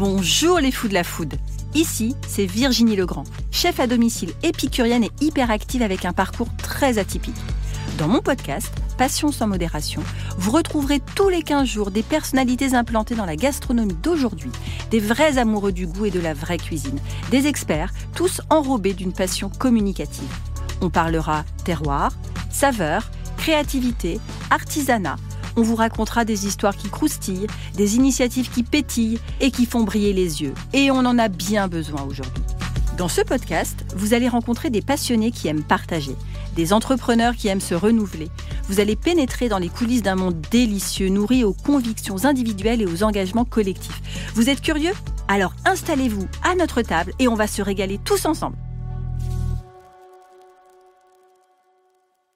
Bonjour les fous de la food. Ici, c'est Virginie Legrand, chef à domicile épicurienne et hyperactive avec un parcours très atypique. Dans mon podcast, Passion sans modération, vous retrouverez tous les 15 jours des personnalités implantées dans la gastronomie d'aujourd'hui, des vrais amoureux du goût et de la vraie cuisine, des experts, tous enrobés d'une passion communicative. On parlera terroir, saveurs, créativité, artisanat. On vous racontera des histoires qui croustillent, des initiatives qui pétillent et qui font briller les yeux. Et on en a bien besoin aujourd'hui. Dans ce podcast, vous allez rencontrer des passionnés qui aiment partager, des entrepreneurs qui aiment se renouveler. Vous allez pénétrer dans les coulisses d'un monde délicieux, nourri aux convictions individuelles et aux engagements collectifs. Vous êtes curieux ? Alors installez-vous à notre table et on va se régaler tous ensemble.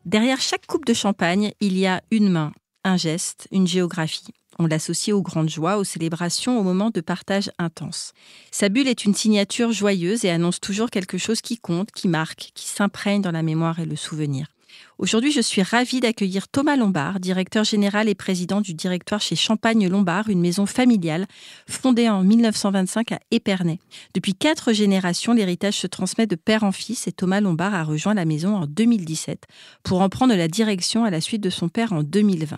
Derrière chaque coupe de champagne, il y a une main, un geste, une géographie. On l'associe aux grandes joies, aux célébrations, aux moments de partage intense. Sa bulle est une signature joyeuse et annonce toujours quelque chose qui compte, qui marque, qui s'imprègne dans la mémoire et le souvenir. Aujourd'hui, je suis ravie d'accueillir Thomas Lombard, directeur général et président du directoire chez Champagne Lombard, une maison familiale fondée en 1925 à Épernay. Depuis 4 générations, l'héritage se transmet de père en fils et Thomas Lombard a rejoint la maison en 2017 pour en prendre la direction à la suite de son père en 2020.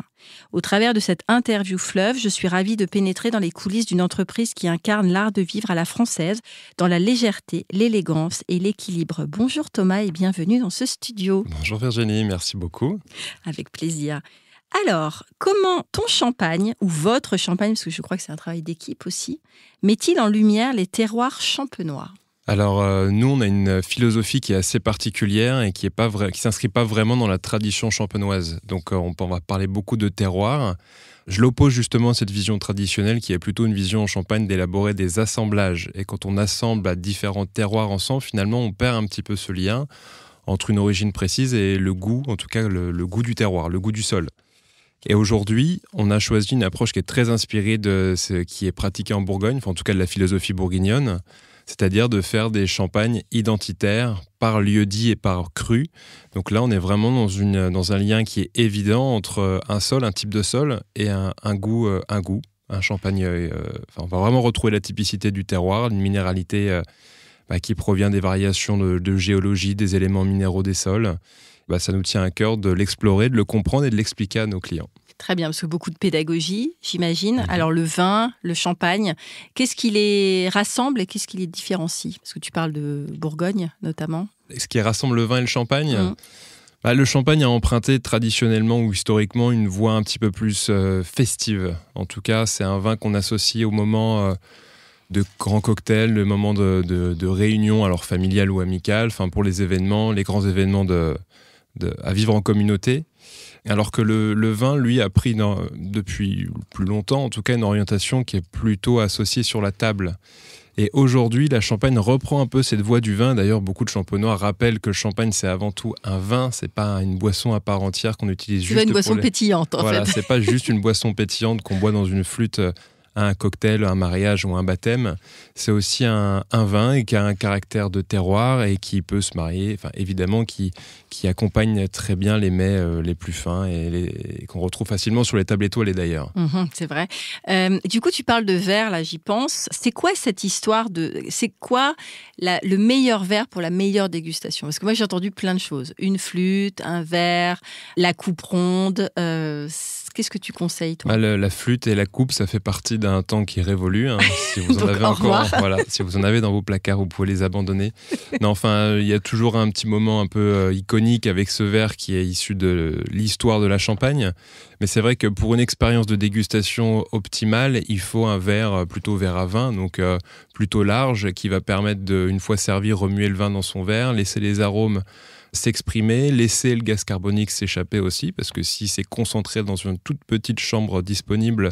Au travers de cette interview fleuve, je suis ravie de pénétrer dans les coulisses d'une entreprise qui incarne l'art de vivre à la française, dans la légèreté, l'élégance et l'équilibre. Bonjour Thomas et bienvenue dans ce studio. Bonjour Virginie, merci beaucoup. Avec plaisir. Alors, comment ton champagne, ou votre champagne, parce que je crois que c'est un travail d'équipe aussi, met-il en lumière les terroirs champenois ? Alors, nous, on a une philosophie qui est assez particulière et qui s'inscrit pas vraiment dans la tradition champenoise. Donc, on va parler beaucoup de terroir. Je l'oppose justement à cette vision traditionnelle qui est plutôt une vision en Champagne d'élaborer des assemblages. Et quand on assemble différents terroirs ensemble, finalement, on perd un petit peu ce lien entre une origine précise et le goût, en tout cas le goût du terroir, le goût du sol. Et aujourd'hui, on a choisi une approche qui est très inspirée de ce qui est pratiqué en Bourgogne, enfin en tout cas de la philosophie bourguignonne, c'est-à-dire de faire des champagnes identitaires par lieu-dit et par cru. Donc là, on est vraiment dans un lien qui est évident entre un type de sol et un goût. Un champagne, on va vraiment retrouver la typicité du terroir, une minéralité qui provient des variations de géologie, des éléments minéraux des sols. Ça nous tient à cœur de l'explorer, de le comprendre et de l'expliquer à nos clients. Très bien, parce que beaucoup de pédagogie, j'imagine. Alors le vin, le champagne, qu'est-ce qui les rassemble et qu'est-ce qui les différencie ? Parce que tu parles de Bourgogne notamment. Ce qui rassemble le vin et le champagne le champagne a emprunté traditionnellement ou historiquement une voie un petit peu plus festive. En tout cas, c'est un vin qu'on associe au moment de grands cocktails, le moment de réunion, alors familiale ou amicale, pour les événements, les grands événements à vivre en communauté. Alors que le vin, lui, a pris depuis plus longtemps, en tout cas, une orientation qui est plutôt associée sur la table. Et aujourd'hui, la Champagne reprend un peu cette voie du vin. D'ailleurs, beaucoup de champenois rappellent que le champagne, c'est avant tout un vin. C'est pas une boisson à part entière qu'on utilise juste. C'est pas une boisson pétillante, en fait. Voilà, c'est pas juste une boisson pétillante qu'on boit dans une flûte à un cocktail, un mariage ou un baptême. C'est aussi un vin et qui a un caractère de terroir et qui peut se marier, évidemment, qui accompagne très bien les mets les plus fins et qu'on retrouve facilement sur les tables étoilées d'ailleurs. C'est vrai. Du coup, tu parles de verre, là, j'y pense. C'est quoi cette histoire c'est quoi le meilleur verre pour la meilleure dégustation ? Parce que moi, j'ai entendu plein de choses. Une flûte, un verre, la coupe ronde. Qu'est-ce que tu conseilles, toi ? La flûte et la coupe, ça fait partie d'un temps qui est révolu. Si vous en avez encore, si vous en avez dans vos placards, vous pouvez les abandonner. Non, il y a toujours un petit moment un peu iconique avec ce verre qui est issu de l'histoire de la Champagne. Mais c'est vrai que pour une expérience de dégustation optimale, il faut un verre plutôt verre à vin, donc plutôt large, qui va permettre une fois servi, remuer le vin dans son verre, laisser les arômes s'exprimer, laisser le gaz carbonique s'échapper aussi, parce que si c'est concentré dans une toute petite chambre disponible,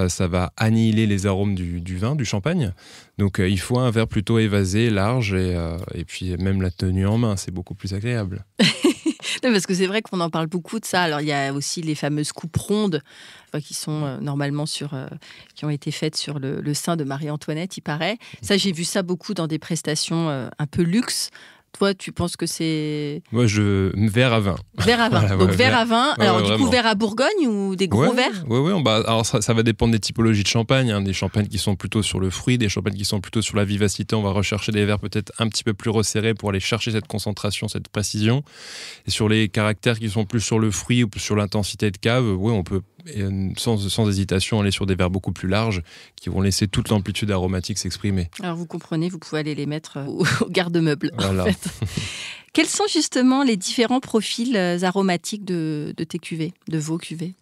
ça va annihiler les arômes du vin, du champagne. Donc il faut un verre plutôt évasé, large, et puis même la tenue en main, c'est beaucoup plus agréable. Non, parce que c'est vrai qu'on en parle beaucoup de ça. Alors, il y a aussi les fameuses coupes rondes qui sont normalement qui ont été faites sur le sein de Marie-Antoinette, il paraît. Ça, j'ai vu ça beaucoup dans des prestations un peu luxe. Toi, tu penses que c'est... Moi, verre à vin. Verre à vin. Voilà, Donc, ouais, verre à vin. Ouais, Alors, ouais, du vraiment. coup, verre à Bourgogne ou des gros verres? Oui. Alors, ça va dépendre des typologies de champagne. Des champagnes qui sont plutôt sur le fruit, des champagnes qui sont plutôt sur la vivacité. On va rechercher des verres peut-être un petit peu plus resserrés pour aller chercher cette concentration, cette précision. Et sur les caractères qui sont plus sur le fruit ou sur l'intensité de cave, oui, on peut sans hésitation aller sur des verres beaucoup plus larges qui vont laisser toute l'amplitude aromatique s'exprimer. Alors, vous comprenez, vous pouvez aller les mettre au garde-meuble, Voilà. en fait. Quels sont justement les différents profils aromatiques de tes cuvées, de vos cuvées?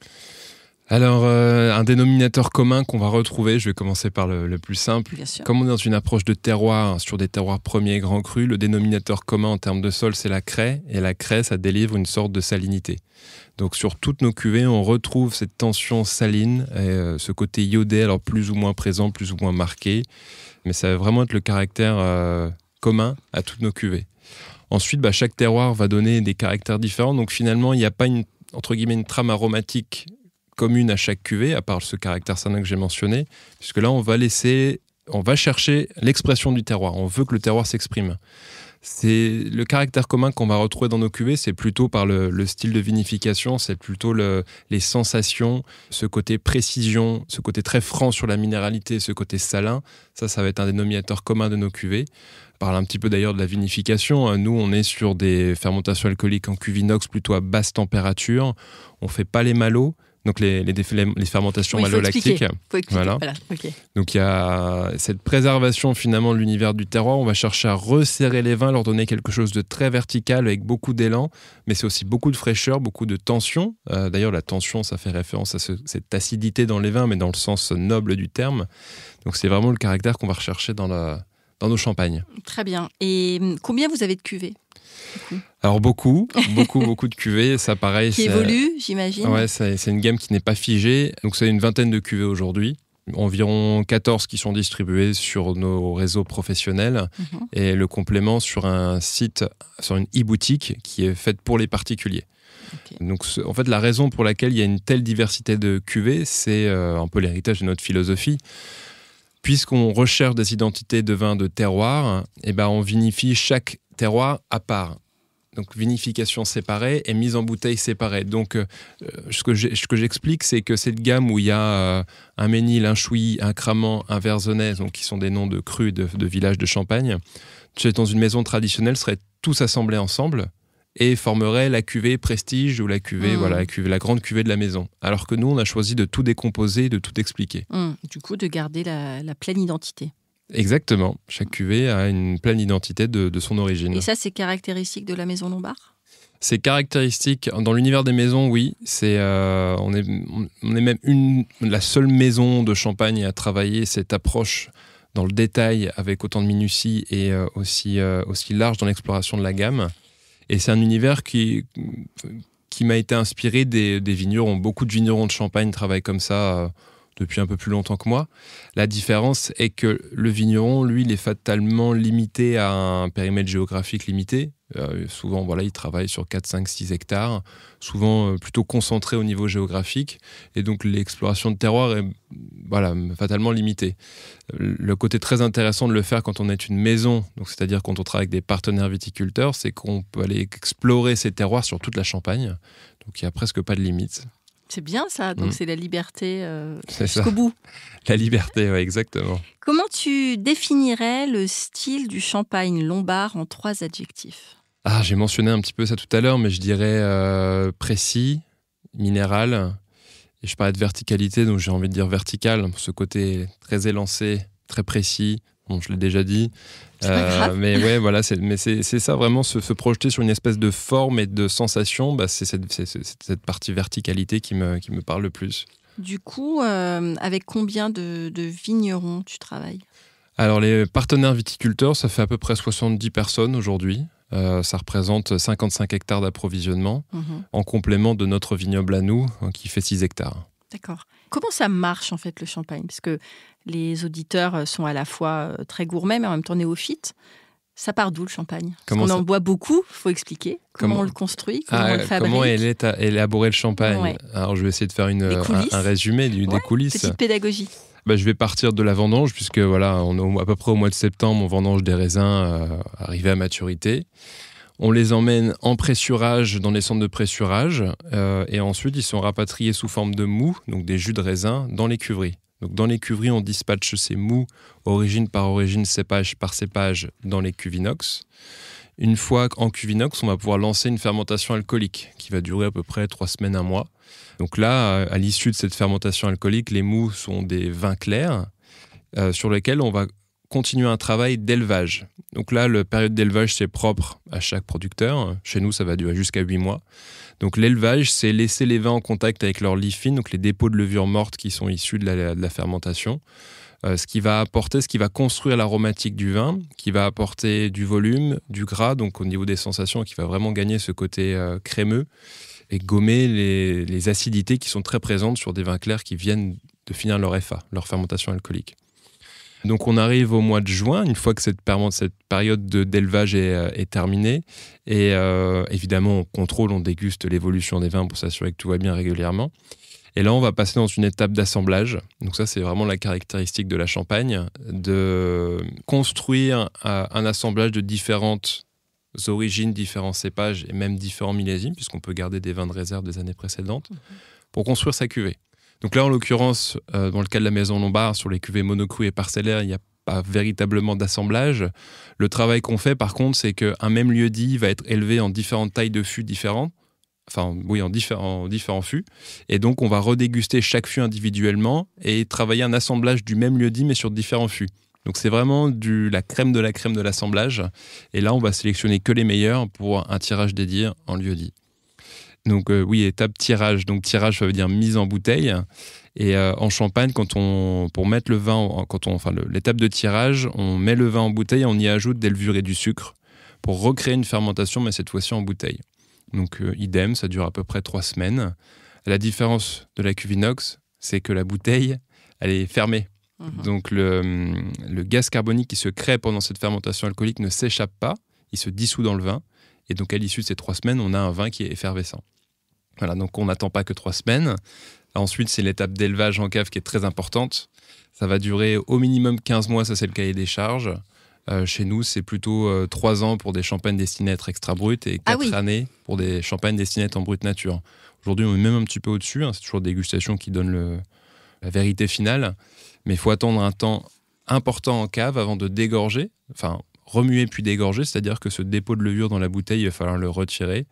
Alors, un dénominateur commun qu'on va retrouver, je vais commencer par le plus simple. Bien sûr. Comme on est dans une approche de terroir, sur des terroirs premiers grands crus, le dénominateur commun en termes de sol, c'est la craie. Et la craie, ça délivre une sorte de salinité. Donc, sur toutes nos cuvées, on retrouve cette tension saline, et, ce côté iodé, alors plus ou moins présent, plus ou moins marqué. Mais ça va vraiment être le caractère commun à toutes nos cuvées. Ensuite, chaque terroir va donner des caractères différents. Donc, finalement, il n'y a pas une trame aromatique commune à chaque cuvée, à part ce caractère salin que j'ai mentionné, puisque là, on va chercher l'expression du terroir. On veut que le terroir s'exprime. C'est le caractère commun qu'on va retrouver dans nos cuvées, c'est plutôt par le style de vinification, c'est plutôt les sensations, ce côté précision, ce côté très franc sur la minéralité, ce côté salin. Ça va être un dénominateur commun de nos cuvées. On parle un petit peu d'ailleurs de la vinification. Nous, on est sur des fermentations alcooliques en cuve inox plutôt à basse température. On ne fait pas les malots. Donc les fermentations malolactiques. Faut expliquer. Voilà. Okay. Donc il y a cette préservation finalement de l'univers du terroir. On va chercher à resserrer les vins, leur donner quelque chose de très vertical avec beaucoup d'élan, mais c'est aussi beaucoup de fraîcheur, beaucoup de tension. D'ailleurs la tension, ça fait référence à cette acidité dans les vins, mais dans le sens noble du terme. Donc c'est vraiment le caractère qu'on va rechercher dans nos champagnes. Très bien. Et combien vous avez de cuvées ? Alors beaucoup de cuvées, ça pareil. Qui évolue, j'imagine. Ouais, c'est une gamme qui n'est pas figée. Donc c'est une vingtaine de cuvées aujourd'hui. Environ 14 qui sont distribuées sur nos réseaux professionnels et le complément sur un site, sur une e-boutique qui est faite pour les particuliers. Okay. Donc en fait la raison pour laquelle il y a une telle diversité de cuvées, c'est un peu l'héritage de notre philosophie. Puisqu'on recherche des identités de vins de terroir, on vinifie chaque terroir à part. Donc vinification séparée et mise en bouteille séparée. Donc ce que j'explique, c'est que cette gamme où il y a un Ménil, un Chouilly, un Cramant, un Versonnez, donc qui sont des noms de crus de villages de Champagne, dans une maison traditionnelle, seraient tous assemblés ensemble et formeraient la cuvée prestige ou la cuvée, la grande cuvée de la maison. Alors que nous, on a choisi de tout décomposer, de tout expliquer. Du coup, de garder la pleine identité. Exactement. Chaque cuvée a une pleine identité de son origine. Et ça, c'est caractéristique de la maison Lombard ? C'est caractéristique. Dans l'univers des maisons, oui. On est même la seule maison de Champagne à travailler cette approche dans le détail avec autant de minutie et aussi large dans l'exploration de la gamme. Et c'est un univers qui m'a été inspiré des vignerons. Beaucoup de vignerons de Champagne travaillent comme ça depuis un peu plus longtemps que moi. La différence est que le vigneron, lui, il est fatalement limité à un périmètre géographique limité. Souvent, il travaille sur 4, 5, 6 hectares, souvent plutôt concentré au niveau géographique. Et donc, l'exploration de terroir est fatalement limitée. Le côté très intéressant de le faire quand on est une maison, donc c'est-à-dire quand on travaille avec des partenaires viticulteurs, c'est qu'on peut aller explorer ces terroirs sur toute la Champagne. Donc, il n'y a presque pas de limite. C'est bien ça, donc c'est la liberté jusqu'au ça. bout. La liberté, oui, exactement. Comment tu définirais le style du champagne lombard en 3 adjectifs ? J'ai mentionné un petit peu ça tout à l'heure, mais je dirais précis, minéral, et je parlais de verticalité, donc j'ai envie de dire vertical, ce côté très élancé, très précis, bon, je l'ai déjà dit. C'est pas grave. Mais ouais, voilà, c'est ça vraiment, se projeter sur une espèce de forme et de sensation, c'est cette partie verticalité qui me parle le plus. Du coup, avec combien de vignerons tu travailles ? Alors les partenaires viticulteurs, ça fait à peu près 70 personnes aujourd'hui. Ça représente 55 hectares d'approvisionnement, en complément de notre vignoble à nous, qui fait 6 hectares. D'accord. Comment ça marche en fait le champagne ? Parce que les auditeurs sont à la fois très gourmets, mais en même temps néophytes. Ça part d'où le champagne ? Parce qu'on en boit beaucoup, il faut expliquer. Comment on le construit, comment on le fabrique. Comment élaborer le champagne ? Ouais. Alors je vais essayer de faire un résumé des coulisses. Petite pédagogie. Je vais partir de la vendange, puisque voilà, on est à peu près au mois de septembre, on vendange des raisins arrivés à maturité. On les emmène en pressurage dans les centres de pressurage et ensuite ils sont rapatriés sous forme de mou, donc des jus de raisin, dans les cuveries. Donc dans les cuveries, on dispatche ces mous origine par origine, cépage par cépage dans les cuves inox. Une fois en cuve inox, on va pouvoir lancer une fermentation alcoolique qui va durer à peu près 3 semaines, 1 mois. Donc là, à l'issue de cette fermentation alcoolique, les mous sont des vins clairs sur lesquels on va continuer un travail d'élevage. Donc là, la période d'élevage, c'est propre à chaque producteur. Chez nous, ça va durer jusqu'à 8 mois. Donc l'élevage, c'est laisser les vins en contact avec leur lie fine, donc les dépôts de levure morte qui sont issus de la fermentation. Ce qui va construire l'aromatique du vin, qui va apporter du volume, du gras, donc au niveau des sensations, qui va vraiment gagner ce côté crémeux et gommer les acidités qui sont très présentes sur des vins clairs qui viennent de finir leur FA, leur fermentation alcoolique. Donc on arrive au mois de juin, une fois que cette période d'élevage est terminée. Et évidemment, on contrôle, on déguste l'évolution des vins pour s'assurer que tout va bien régulièrement. Et là, on va passer dans une étape d'assemblage. Donc ça, c'est vraiment la caractéristique de la Champagne, de construire un assemblage de différentes origines, différents cépages et même différents millésimes, puisqu'on peut garder des vins de réserve des années précédentes, pour construire sa cuvée. Donc là, en l'occurrence, dans le cas de la Maison Lombard, sur les cuvées monocrues et parcellaires, il n'y a pas véritablement d'assemblage. Le travail qu'on fait, par contre, c'est qu'un même lieu-dit va être élevé en différentes tailles de fûts différentes, en différents fûts. Et donc, on va redéguster chaque fût individuellement et travailler un assemblage du même lieu-dit, mais sur différents fûts. Donc, c'est vraiment la crème de l'assemblage. Et là, on va sélectionner que les meilleurs pour un tirage dédié en lieu-dit. Donc étape tirage. Donc tirage, ça veut dire mise en bouteille. Et en Champagne, pour mettre le vin, l'étape de tirage, on met le vin en bouteille et on y ajoute des levures et du sucre pour recréer une fermentation, mais cette fois-ci en bouteille. Donc idem, ça dure à peu près 3 semaines. La différence de la cuve inox, c'est que la bouteille, elle est fermée. Donc le gaz carbonique qui se crée pendant cette fermentation alcoolique ne s'échappe pas, il se dissout dans le vin. Et donc à l'issue de ces 3 semaines, on a un vin qui est effervescent. Voilà, donc on n'attend pas que 3 semaines. Ensuite, c'est l'étape d'élevage en cave qui est très importante. Ça va durer au minimum 15 mois, ça c'est le cahier des charges. Chez nous, c'est plutôt 3 ans pour des champagnes destinées à être extra brutes et 4 années pour des champagnes destinées à être en brut nature. Aujourd'hui, on est même un petit peu au-dessus. C'est toujours dégustation qui donne la vérité finale. Mais il faut attendre un temps important en cave avant de dégorger. Remuer puis dégorger, c'est-à-dire que ce dépôt de levure dans la bouteille, il va falloir le retirer.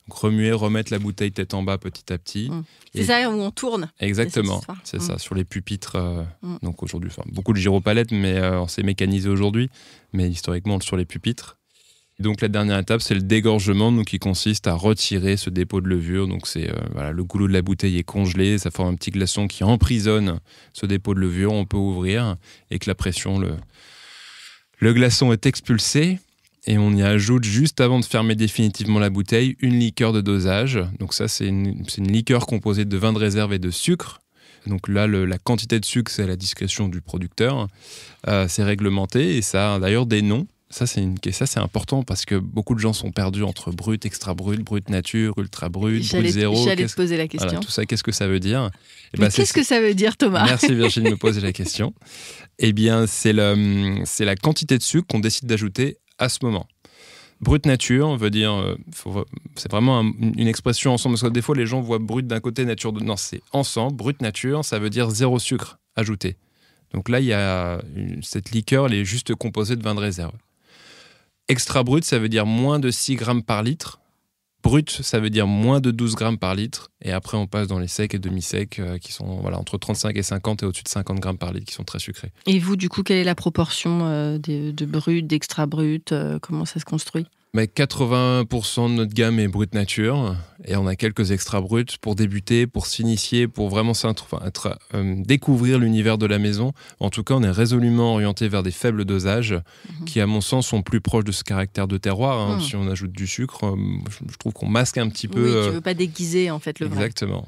Donc remuer, remettre la bouteille tête en bas petit à petit. C'est ça où on tourne. Exactement, c'est ça, sur les pupitres. Donc aujourd'hui, beaucoup de gyropalettes, mais on s'est mécanisé aujourd'hui, mais historiquement sur les pupitres. Et donc la dernière étape, c'est le dégorgement, donc, qui consiste à retirer ce dépôt de levure. Donc c'est le goulot de la bouteille est congelé, ça forme un petit glaçon qui emprisonne ce dépôt de levure. On peut ouvrir et que la pression, le glaçon est expulsé. Et on y ajoute, juste avant de fermer définitivement la bouteille, une liqueur de dosage. Donc ça, c'est une liqueur composée de vin de réserve et de sucre. Donc là, la quantité de sucre, c'est à la discrétion du producteur. C'est réglementé et ça a d'ailleurs des noms. Ça, c'est important parce que beaucoup de gens sont perdus entre brut, extra brut, brut nature, ultra brut, brut zéro. J'allais te poser la question. Voilà, tout ça, qu'est-ce que ça veut dire ? Qu'est-ce que ça veut dire, Thomas ? Merci Virginie de me poser la question. Eh bien, c'est la quantité de sucre qu'on décide d'ajouter à ce moment. Brut nature veut dire, c'est vraiment une expression ensemble, parce que des fois les gens voient brut d'un côté, nature de... Non, c'est ensemble, brut nature, ça veut dire 0 sucre ajouté. Donc là, il y a cette liqueur, elle est juste composée de vin de réserve. Extra brut, ça veut dire moins de 6 grammes par litre. Brut, ça veut dire moins de 12 grammes par litre. Et après, on passe dans les secs et demi-secs qui sont entre 35 et 50 et au-dessus de 50 grammes par litre qui sont très sucrés. Et vous, du coup, quelle est la proportion de brut, d'extra brut comment ça se construit ? 80% de notre gamme est brut nature et on a quelques extra bruts pour débuter, pour s'initier, pour vraiment découvrir l'univers de la maison. En tout cas, on est résolument orienté vers des faibles dosages qui, à mon sens, sont plus proches de ce caractère de terroir. Si on ajoute du sucre, je trouve qu'on masque un petit peu... Oui, tu ne veux pas déguiser en fait le vin. Exactement.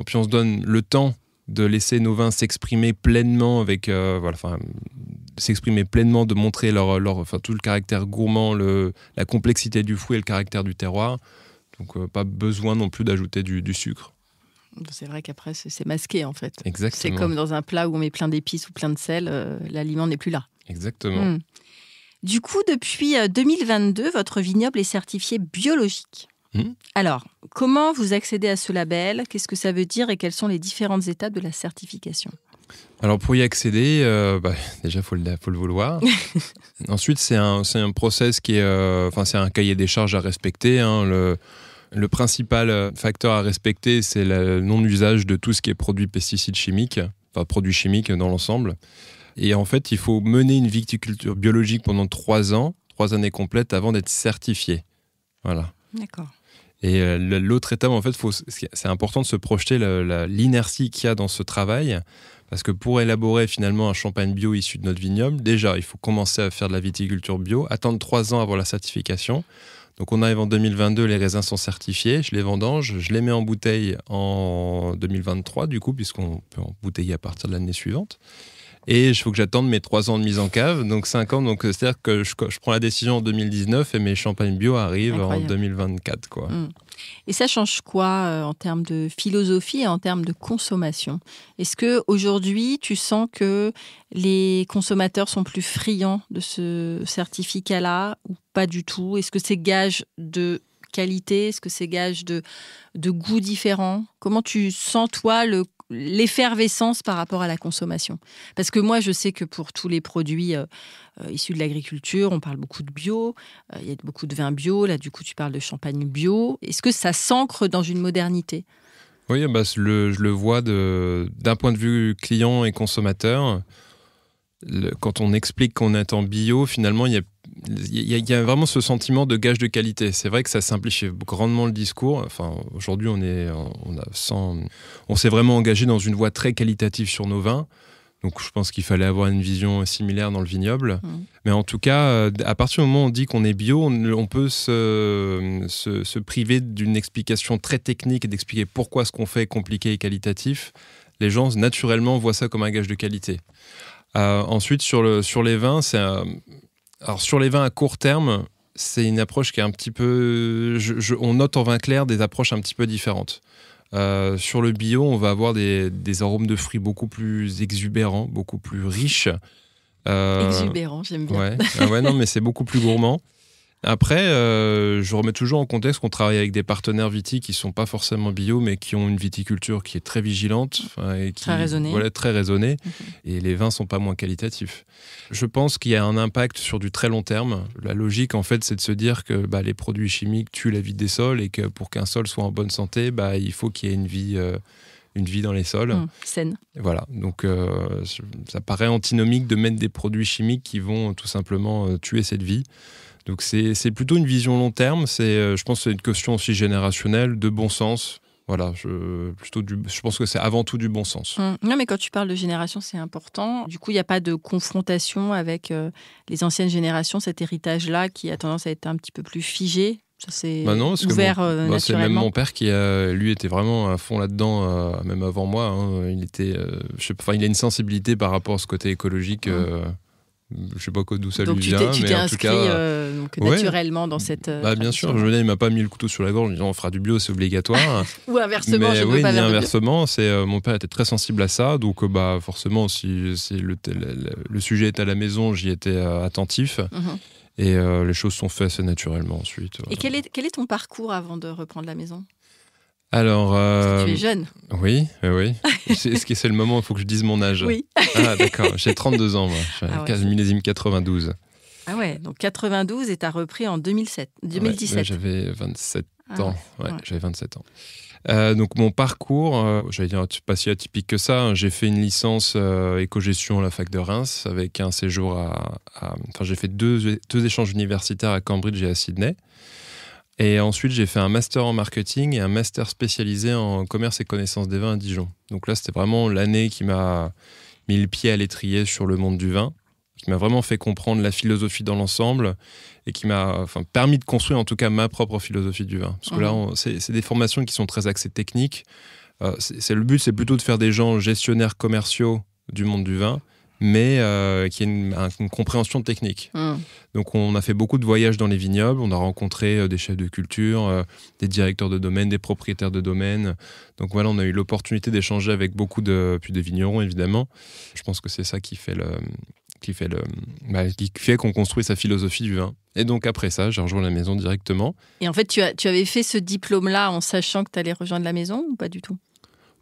Puis on se donne le temps de laisser nos vins s'exprimer pleinement avec... s'exprimer pleinement, de montrer tout le caractère gourmand, la complexité du fruit et le caractère du terroir. Donc pas besoin non plus d'ajouter du sucre. C'est vrai qu'après, c'est masqué, en fait. Exactement. C'est comme dans un plat où on met plein d'épices ou plein de sel, l'aliment n'est plus là. Exactement. Du coup, depuis 2022, votre vignoble est certifié biologique. Alors, comment vous accédez à ce label? Qu'est-ce que ça veut dire et quelles sont les différentes étapes de la certification? Alors pour y accéder, déjà faut le vouloir. Ensuite c'est un process qui est, c'est un cahier des charges à respecter. Le principal facteur à respecter, c'est le non-usage de tout ce qui est produits pesticides chimiques, enfin produits chimiques dans l'ensemble. Et en fait, il faut mener une viticulture biologique pendant 3 ans, 3 années complètes avant d'être certifié. Voilà. D'accord. Et l'autre étape, en fait, c'est important de se projeter l'inertie qu'il y a dans ce travail. Parce que pour élaborer finalement un champagne bio issu de notre vignoble, déjà, il faut commencer à faire de la viticulture bio, attendre 3 ans avant la certification. Donc on arrive en 2022, les raisins sont certifiés, je les vendange, je les mets en bouteille en 2023 du coup, puisqu'on peut embouteiller à partir de l'année suivante. Et il faut que j'attende mes 3 ans de mise en cave, donc 5 ans. Donc c'est-à-dire que je prends la décision en 2019 et mes champagnes bio arrivent en 2024. Quoi. Et ça change quoi en termes de philosophie et en termes de consommation? Est-ce qu'aujourd'hui, tu sens que les consommateurs sont plus friands de ce certificat-là ou pas du tout? Est-ce que c'est gage de qualité? Est-ce que c'est gage de goûts différents? Comment tu sens, toi, l'effervescence par rapport à la consommation? Parce que moi, je sais que pour tous les produits issus de l'agriculture, on parle beaucoup de bio, il y a beaucoup de vins bio, là du coup tu parles de champagne bio. Est-ce que ça s'ancre dans une modernité? Oui, je le vois d'un point de vue client et consommateur. Quand on explique qu'on est en bio, finalement, il y a vraiment ce sentiment de gage de qualité. C'est vrai que ça simplifie grandement le discours. Enfin, aujourd'hui, on s'est vraiment engagé dans une voie très qualitative sur nos vins. Donc, je pense qu'il fallait avoir une vision similaire dans le vignoble. Mais en tout cas, à partir du moment où on dit qu'on est bio, on peut se priver d'une explication très technique et d'expliquer pourquoi ce qu'on fait est compliqué et qualitatif. Les gens, naturellement, voient ça comme un gage de qualité. Ensuite, sur les vins, alors sur les vins à court terme, c'est une approche qui est un petit peu... on note en vin clair des approches un petit peu différentes. Sur le bio, on va avoir des arômes de fruits beaucoup plus exubérants, beaucoup plus riches. Exubérant, j'aime bien. Ouais, non, mais c'est beaucoup plus gourmand. Après, je remets toujours en contexte qu'on travaille avec des partenaires vitis qui ne sont pas forcément bio, mais qui ont une viticulture qui est très vigilante. Très raisonnée. Voilà, très raisonnée. Et les vins ne sont pas moins qualitatifs. Je pense qu'il y a un impact sur du très long terme. La logique, en fait, c'est de se dire que les produits chimiques tuent la vie des sols et que pour qu'un sol soit en bonne santé, il faut qu'il y ait une vie dans les sols. Saine. Voilà, donc ça paraît antinomique de mettre des produits chimiques qui vont tout simplement tuer cette vie. Donc c'est plutôt une vision long terme, je pense que c'est une question aussi générationnelle, de bon sens. Voilà, je pense que c'est avant tout du bon sens. Non, mais quand tu parles de génération, c'est important. Du coup, il n'y a pas de confrontation avec les anciennes générations, cet héritage-là qui a tendance à être un petit peu plus figé. Ça c'est ouvert naturellement. C'est même mon père qui lui était vraiment à fond là-dedans, même avant moi. Il était, il a une sensibilité par rapport à ce côté écologique. Je sais pas d'où ça lui vient, tu t'es inscrit naturellement dans cette. Bien sûr, je veux dire, il m'a pas mis le couteau sur la gorge en disant on fera du bio, c'est obligatoire. Ou inversement, je ne veux pas faire inversement, mon père était très sensible à ça, donc forcément, si le sujet est à la maison, j'y étais attentif. Et les choses sont faites assez naturellement ensuite. Et quel est ton parcours avant de reprendre la maison? Alors, tu es jeune. Oui. Est-ce que c'est le moment où il faut que je dise mon âge? Oui. Ah, d'accord. J'ai 32 ans, moi. Millésime 92. Ah ouais, donc 92 et tu as repris en 2017. J'avais 27 ans. J'avais 27 ans. Donc, mon parcours, j'allais dire pas si atypique que ça. J'ai fait une licence éco-gestion à la fac de Reims avec un séjour j'ai fait deux échanges universitaires à Cambridge et à Sydney. Et ensuite, j'ai fait un master en marketing et un master spécialisé en commerce et connaissance des vins à Dijon. Donc là, c'était vraiment l'année qui m'a mis le pied à l'étrier sur le monde du vin, qui m'a vraiment fait comprendre la philosophie dans l'ensemble et qui m'a permis de construire en tout cas ma propre philosophie du vin. Parce que là, c'est des formations qui sont très axées techniques. Le but, c'est plutôt de faire des gens gestionnaires commerciaux du monde du vin mais qui a une compréhension technique. Donc on a fait beaucoup de voyages dans les vignobles, on a rencontré des chefs de culture, des directeurs de domaine, des propriétaires de domaine. Donc voilà, on a eu l'opportunité d'échanger avec beaucoup de vignerons, évidemment. Je pense que c'est ça qui fait qu'on construit sa philosophie du vin. Et donc après ça, j'ai rejoint la maison directement. Et en fait, tu avais fait ce diplôme-là en sachant que tu allais rejoindre la maison ou pas du tout?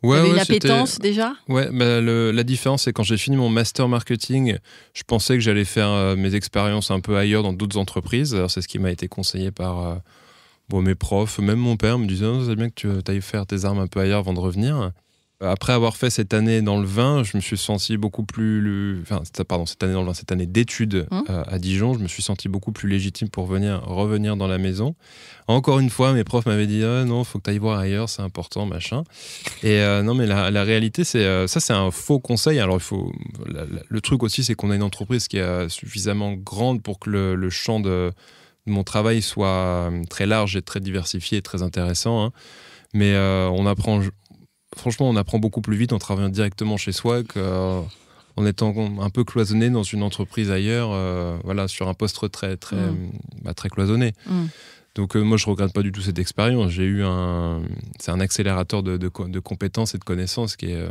Ouais, tu avais une appétence déjà? Ouais, la différence, c'est quand j'ai fini mon master marketing, je pensais que j'allais faire mes expériences un peu ailleurs dans d'autres entreprises. Alors, c'est ce qui m'a été conseillé par mes profs. Même mon père me disait c'est bien que tu ailles faire tes armes un peu ailleurs avant de revenir. Après avoir fait cette année dans le vin, je me suis senti beaucoup plus... cette année d'études à Dijon, je me suis senti beaucoup plus légitime pour revenir dans la maison. Encore une fois, mes profs m'avaient dit non, faut que tu ailles voir ailleurs, c'est important, machin. Et non, mais la réalité, c'est un faux conseil. Alors, le truc aussi, c'est qu'on a une entreprise qui est suffisamment grande pour que le champ de mon travail soit très large et très diversifié et très intéressant. Hein. Mais Franchement, on apprend beaucoup plus vite en travaillant directement chez soi qu'en étant un peu cloisonné dans une entreprise ailleurs, sur un poste très cloisonné. Donc moi, je ne regrette pas du tout cette expérience. C'est un accélérateur de compétences et de connaissances qui est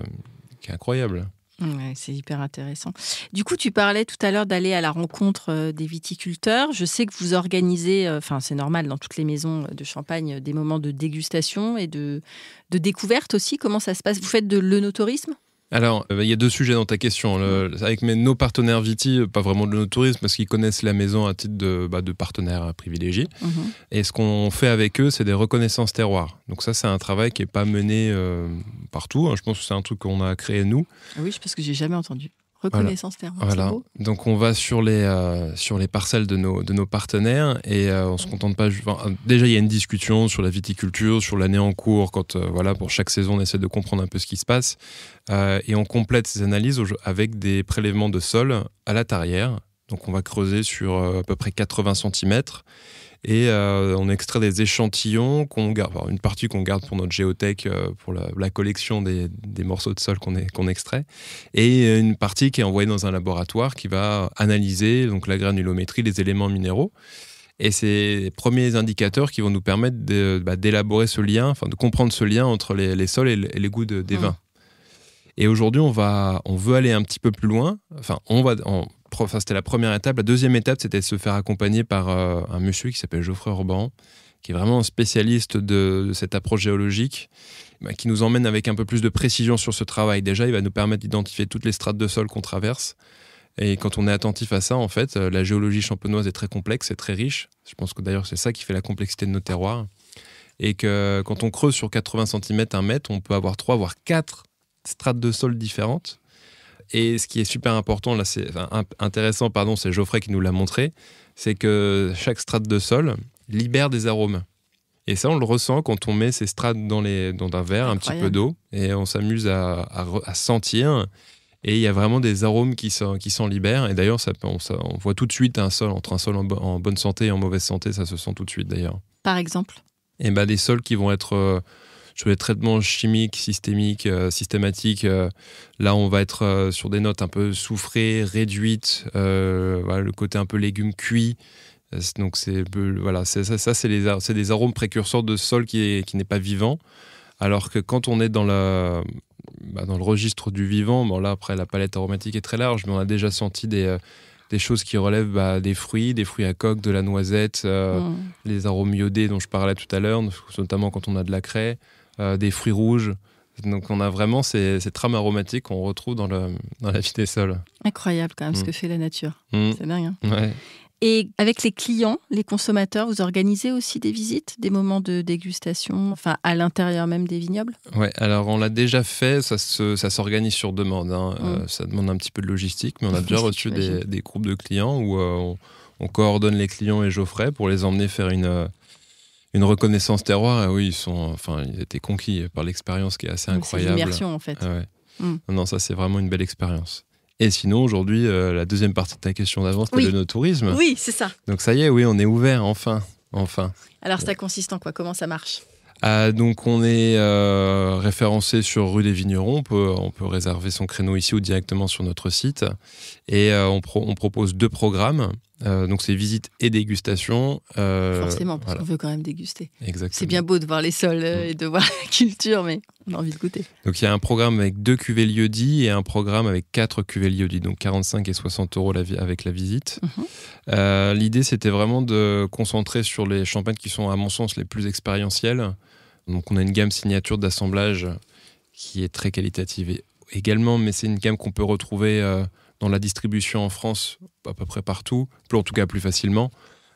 incroyable. Ouais, c'est hyper intéressant. Du coup, tu parlais tout à l'heure d'aller à la rencontre des viticulteurs. Je sais que vous organisez, c'est normal dans toutes les maisons de Champagne, des moments de dégustation et de découverte aussi. Comment ça se passe? Vous faites de l'œnotourisme? Alors, il y a deux sujets dans ta question. Avec nos partenaires Viti, pas vraiment de l'œnotourisme, parce qu'ils connaissent la maison à titre de partenaires privilégiés. Et ce qu'on fait avec eux, c'est des reconnaissances terroirs. Donc ça, c'est un travail qui n'est pas mené partout. Hein. Je pense que c'est un truc qu'on a créé nous. Oui, parce que j'ai jamais entendu. Reconnaissance terroir. Voilà. Donc on va sur les parcelles de nos partenaires et on se contente pas. Déjà il y a une discussion sur la viticulture, sur l'année en cours. Quand pour chaque saison on essaie de comprendre un peu ce qui se passe et on complète ces analyses avec des prélèvements de sol à la tarière. Donc on va creuser sur à peu près 80 cm. Et on extrait des échantillons qu'on garde, une partie qu'on garde pour notre géothèque, pour la collection des morceaux de sol qu'on extrait, et une partie qui est envoyée dans un laboratoire qui va analyser donc la granulométrie, les éléments minéraux. Et c'est les premiers indicateurs qui vont nous permettre d'élaborer ce lien, de comprendre ce lien entre les sols et les goûts des vins. Et aujourd'hui, on veut aller un petit peu plus loin. C'était la première étape. La deuxième étape, c'était de se faire accompagner par un monsieur qui s'appelle Geoffrey Orban, qui est vraiment un spécialiste de cette approche géologique, qui nous emmène avec un peu plus de précision sur ce travail. Déjà, il va nous permettre d'identifier toutes les strates de sol qu'on traverse. Et quand on est attentif à ça, en fait, la géologie champenoise est très complexe et très riche. Je pense que d'ailleurs, c'est ça qui fait la complexité de nos terroirs. Et que quand on creuse sur 80 cm, 1 mètre, on peut avoir 3 voire 4 strates de sol différentes. Et ce qui est super important, là, intéressant, c'est Geoffrey qui nous l'a montré, c'est que chaque strate de sol libère des arômes. Et ça, on le ressent quand on met ces strates dans un verre, un petit peu d'eau, et on s'amuse à sentir. Et il y a vraiment des arômes qui s'en libèrent. Et d'ailleurs, on voit tout de suite entre un sol en bonne santé et en mauvaise santé, ça se sent tout de suite d'ailleurs. Par exemple? Et des sols qui vont être... sur les traitements chimiques, systématiques, là on va être sur des notes un peu soufrées, réduites, le côté un peu légumes cuits. Donc c'est des arômes précurseurs de sol qui n'est pas vivant. Alors que quand on est dans le registre du vivant, là après la palette aromatique est très large, mais on a déjà senti des choses qui relèvent des fruits à coque, de la noisette, les arômes iodés dont je parlais tout à l'heure, notamment quand on a de la craie. Des fruits rouges. Donc on a vraiment ces trames aromatiques qu'on retrouve dans la vie des sols. Incroyable quand même ce que fait la nature. C'est dingue. Hein. Ouais. Et avec les clients, les consommateurs, vous organisez aussi des visites, des moments de dégustation, à l'intérieur même des vignobles? Ouais, alors on l'a déjà fait, ça s'organise sur demande. Hein. Ça demande un petit peu de logistique, mais on a déjà reçu des groupes de clients où on coordonne les clients et Geoffrey pour les emmener faire une reconnaissance terroir. Et oui, ils étaient conquis par l'expérience qui est assez incroyable. C'est l'immersion en fait. Ah ouais. Non, ça c'est vraiment une belle expérience. Et sinon, aujourd'hui, la deuxième partie de ta question d'avant, c'était l'œnotourisme. Oui, c'est ça. Donc ça y est, oui, on est ouvert, enfin. Alors ça consiste en quoi? Comment ça marche? Donc on est référencé sur rue des Vignerons, on peut réserver son créneau ici ou directement sur notre site. Et on propose 2 programmes, donc c'est visite et dégustation. Forcément, parce qu'on veut quand même déguster. Exactement. C'est bien beau de voir les sols et de voir la culture, mais on a envie de goûter. Donc il y a un programme avec 2 cuvées lieu-dit et un programme avec 4 cuvées lieu-dit, donc 45 et 60 € avec la visite. L'idée, c'était vraiment de concentrer sur les champagnes qui sont, à mon sens, les plus expérientiels. Donc on a une gamme signature d'assemblage qui est très qualitative également, mais c'est une gamme qu'on peut retrouver dans la distribution en France à peu près partout, en tout cas plus facilement.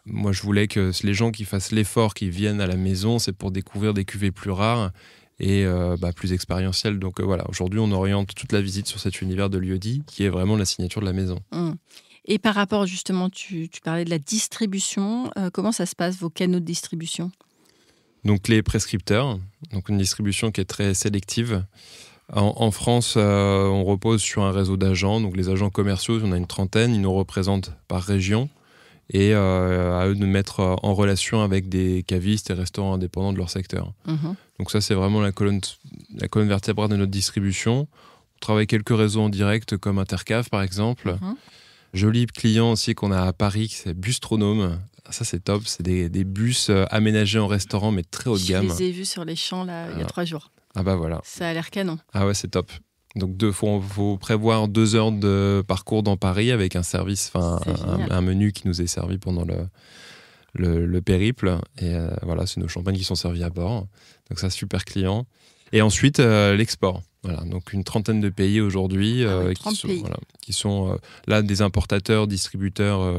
Moi, je voulais que les gens qui fassent l'effort, qui viennent à la maison, c'est pour découvrir des cuvées plus rares et plus expérientielles. Donc voilà, aujourd'hui, on oriente toute la visite sur cet univers de lieu-dit qui est vraiment la signature de la maison. Et par rapport, justement, tu parlais de la distribution. Comment ça se passe, vos canaux de distribution ? Donc les prescripteurs, donc une distribution qui est très sélective. En France, on repose sur un réseau d'agents. Donc les agents commerciaux, on a une trentaine, ils nous représentent par région. Et à eux de mettre en relation avec des cavistes et restaurants indépendants de leur secteur. Donc ça, c'est vraiment la colonne vertébrale de notre distribution. On travaille avec quelques réseaux en direct, comme Intercave, par exemple. Joli client aussi qu'on a à Paris, c'est Bustronome. Ça, c'est top. C'est des bus aménagés en restaurant, mais très haut de gamme. Je les ai vus sur les champs là, il y a 3 jours. Ah bah voilà. Ça a l'air canon. Ah ouais, c'est top. Donc, faut prévoir 2 heures de parcours dans Paris avec un service, un menu qui nous est servi pendant le périple. Et voilà, c'est nos champagnes qui sont servis à bord. Donc ça, super client. Et ensuite, l'export. Voilà, donc une trentaine de pays aujourd'hui qui sont là des importateurs, distributeurs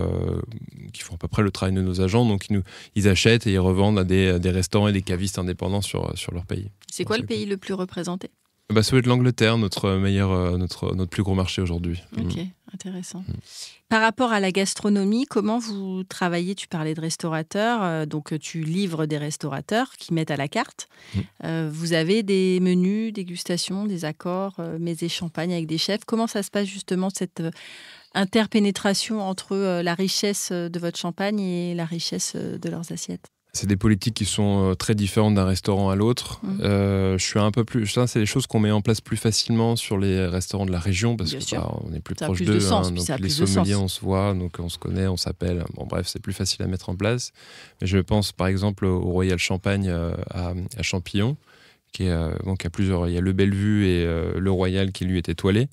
qui font à peu près le travail de nos agents. Donc ils achètent et ils revendent à des restaurants et des cavistes indépendants sur leur pays. C'est quoi le pays le plus représenté ? Ça va être l'Angleterre, notre plus gros marché aujourd'hui. Ok, intéressant. Par rapport à la gastronomie, comment vous travaillez ? Tu parlais de restaurateurs, donc tu livres des restaurateurs qui mettent à la carte. Vous avez des menus, dégustations, des accords, mets et champagne avec des chefs. Comment ça se passe justement cette interpénétration entre la richesse de votre champagne et la richesse de leurs assiettes ? C'est des politiques qui sont très différentes d'un restaurant à l'autre. Je suis un peu plus. Ça, c'est des choses qu'on met en place plus facilement sur les restaurants de la région parce qu'on est plus proche d'eux. Donc les sommeliers, on se voit, donc on se connaît, on s'appelle. Bon, bref, c'est plus facile à mettre en place. Mais je pense par exemple au Royal Champagne à Champillon, donc il y a plusieurs. Il y a le Bellevue et le Royal qui lui est étoilé.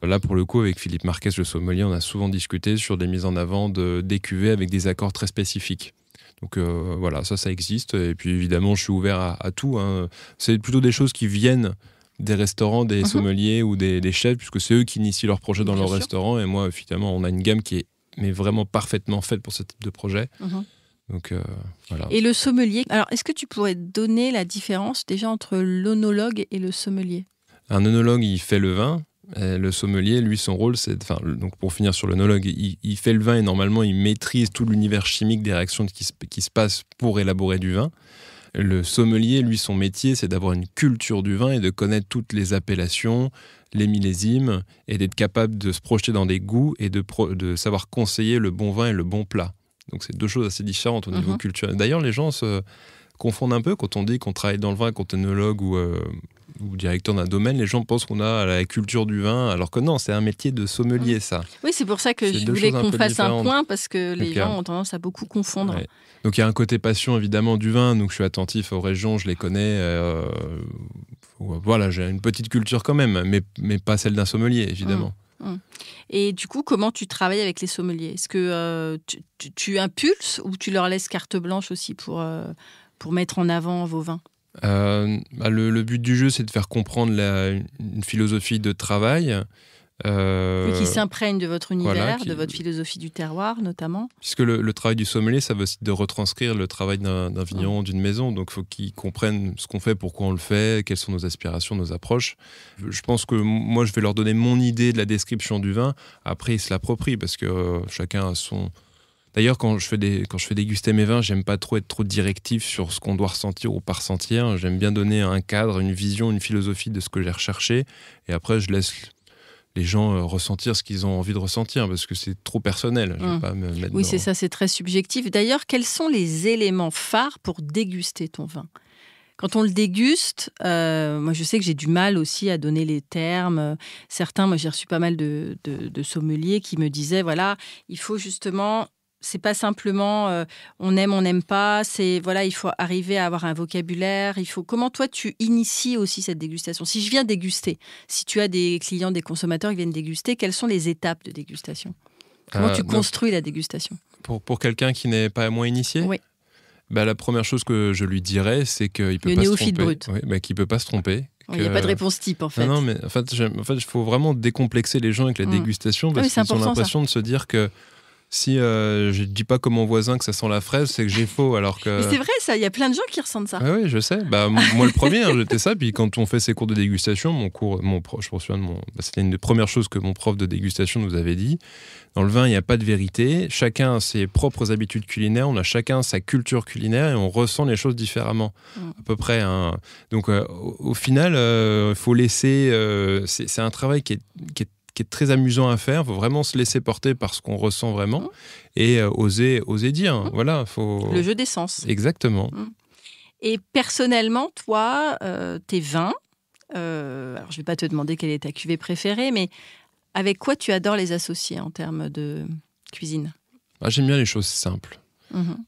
Là, pour le coup, avec Philippe Marquez, le sommelier, on a souvent discuté sur des mises en avant des cuvées avec des accords très spécifiques. Donc voilà, ça existe. Et puis évidemment, je suis ouvert à tout. C'est plutôt des choses qui viennent des restaurants, des sommeliers ou des chefs, puisque c'est eux qui initient leurs projets dans leur restaurant. Et moi, finalement, on a une gamme qui est vraiment parfaitement faite pour ce type de projet. Donc voilà. Et le sommelier, alors est-ce que tu pourrais donner la différence déjà entre l'œnologue et le sommelier ? Un œnologue, il fait le vin. Le sommelier, lui, son rôle, donc pour finir sur l'œnologue, il fait le vin et normalement, il maîtrise tout l'univers chimique des réactions qui se passent pour élaborer du vin. Le sommelier, lui, son métier, c'est d'avoir une culture du vin et de connaître toutes les appellations, les millésimes, et d'être capable de se projeter dans des goûts et de savoir conseiller le bon vin et le bon plat. Donc, c'est 2 choses assez différentes au niveau culturel. D'ailleurs, les gens se confondent un peu quand on dit qu'on travaille dans le vin, qu'on est œnologue ou directeur d'un domaine, les gens pensent qu'on a la culture du vin, alors que non, c'est un métier de sommelier, ça. Oui, c'est pour ça que je voulais qu'on fasse un point, parce que les gens ont tendance à beaucoup confondre. Ouais. Donc il y a un côté passion, évidemment, du vin, donc je suis attentif aux régions, je les connais. Voilà, j'ai une petite culture quand même, mais pas celle d'un sommelier, évidemment. Et du coup, comment tu travailles avec les sommeliers ? Est-ce que tu impulses ou tu leur laisses carte blanche aussi pour mettre en avant vos vins ? Le but du jeu, c'est de faire comprendre une philosophie de travail. Qui s'imprègne de votre univers, de votre philosophie du terroir, notamment. Puisque le travail du sommelier, ça va aussi de retranscrire le travail d'un vigneron, d'une maison. Donc, il faut qu'ils comprennent ce qu'on fait, pourquoi on le fait, quelles sont nos aspirations, nos approches. Je pense que moi, je vais leur donner mon idée de la description du vin. Après, ils se l'approprient parce que chacun a son... D'ailleurs, quand je fais déguster mes vins, j'aime pas trop être trop directif sur ce qu'on doit ressentir ou pas ressentir. J'aime bien donner un cadre, une vision, une philosophie de ce que j'ai recherché. Et après, je laisse les gens ressentir ce qu'ils ont envie de ressentir, parce que c'est trop personnel. Je vais pas me mettre c'est ça, c'est très subjectif. D'ailleurs, quels sont les éléments phares pour déguster ton vin ? quand on le déguste, moi je sais que j'ai du mal aussi à donner les termes. Certains, moi j'ai reçu pas mal de sommeliers qui me disaient, voilà, il faut justement... C'est pas simplement on aime, on n'aime pas. C'est voilà, il faut arriver à avoir un vocabulaire. Comment toi tu inities aussi cette dégustation? Si je viens déguster, si tu as des clients, des consommateurs qui viennent déguster, quelles sont les étapes de dégustation? Comment tu construis la dégustation? Pour quelqu'un qui n'est pas moins initié, oui. La première chose que je lui dirais, c'est qu'il peut pas se tromper. Brut. Oui, qu'il peut pas se tromper. Il n'y a pas de réponse type en fait. Non, mais en fait, il faut vraiment décomplexer les gens avec la dégustation parce qu'ils ont l'impression de se dire que si je ne dis pas comme mon voisin que ça sent la fraise, c'est que j'ai faux. Alors que... Mais c'est vrai, ça. Il y a plein de gens qui ressentent ça. Oui, je sais. Moi, le premier, j'étais ça. Puis quand on fait ces cours de dégustation, c'était une des premières choses que mon prof de dégustation nous avait dit. Dans le vin, il n'y a pas de vérité. Chacun a ses propres habitudes culinaires. On a chacun sa culture culinaire et on ressent les choses différemment. À peu près. Hein. Donc, au final, il faut laisser... c'est un travail qui est très amusant à faire. Il faut vraiment se laisser porter par ce qu'on ressent vraiment et oser dire. Voilà, le jeu des sens. Exactement. Et personnellement, toi, tes vins, alors je ne vais pas te demander quelle est ta cuvée préférée, mais avec quoi tu adores les associer en termes de cuisine? J'aime bien les choses simples.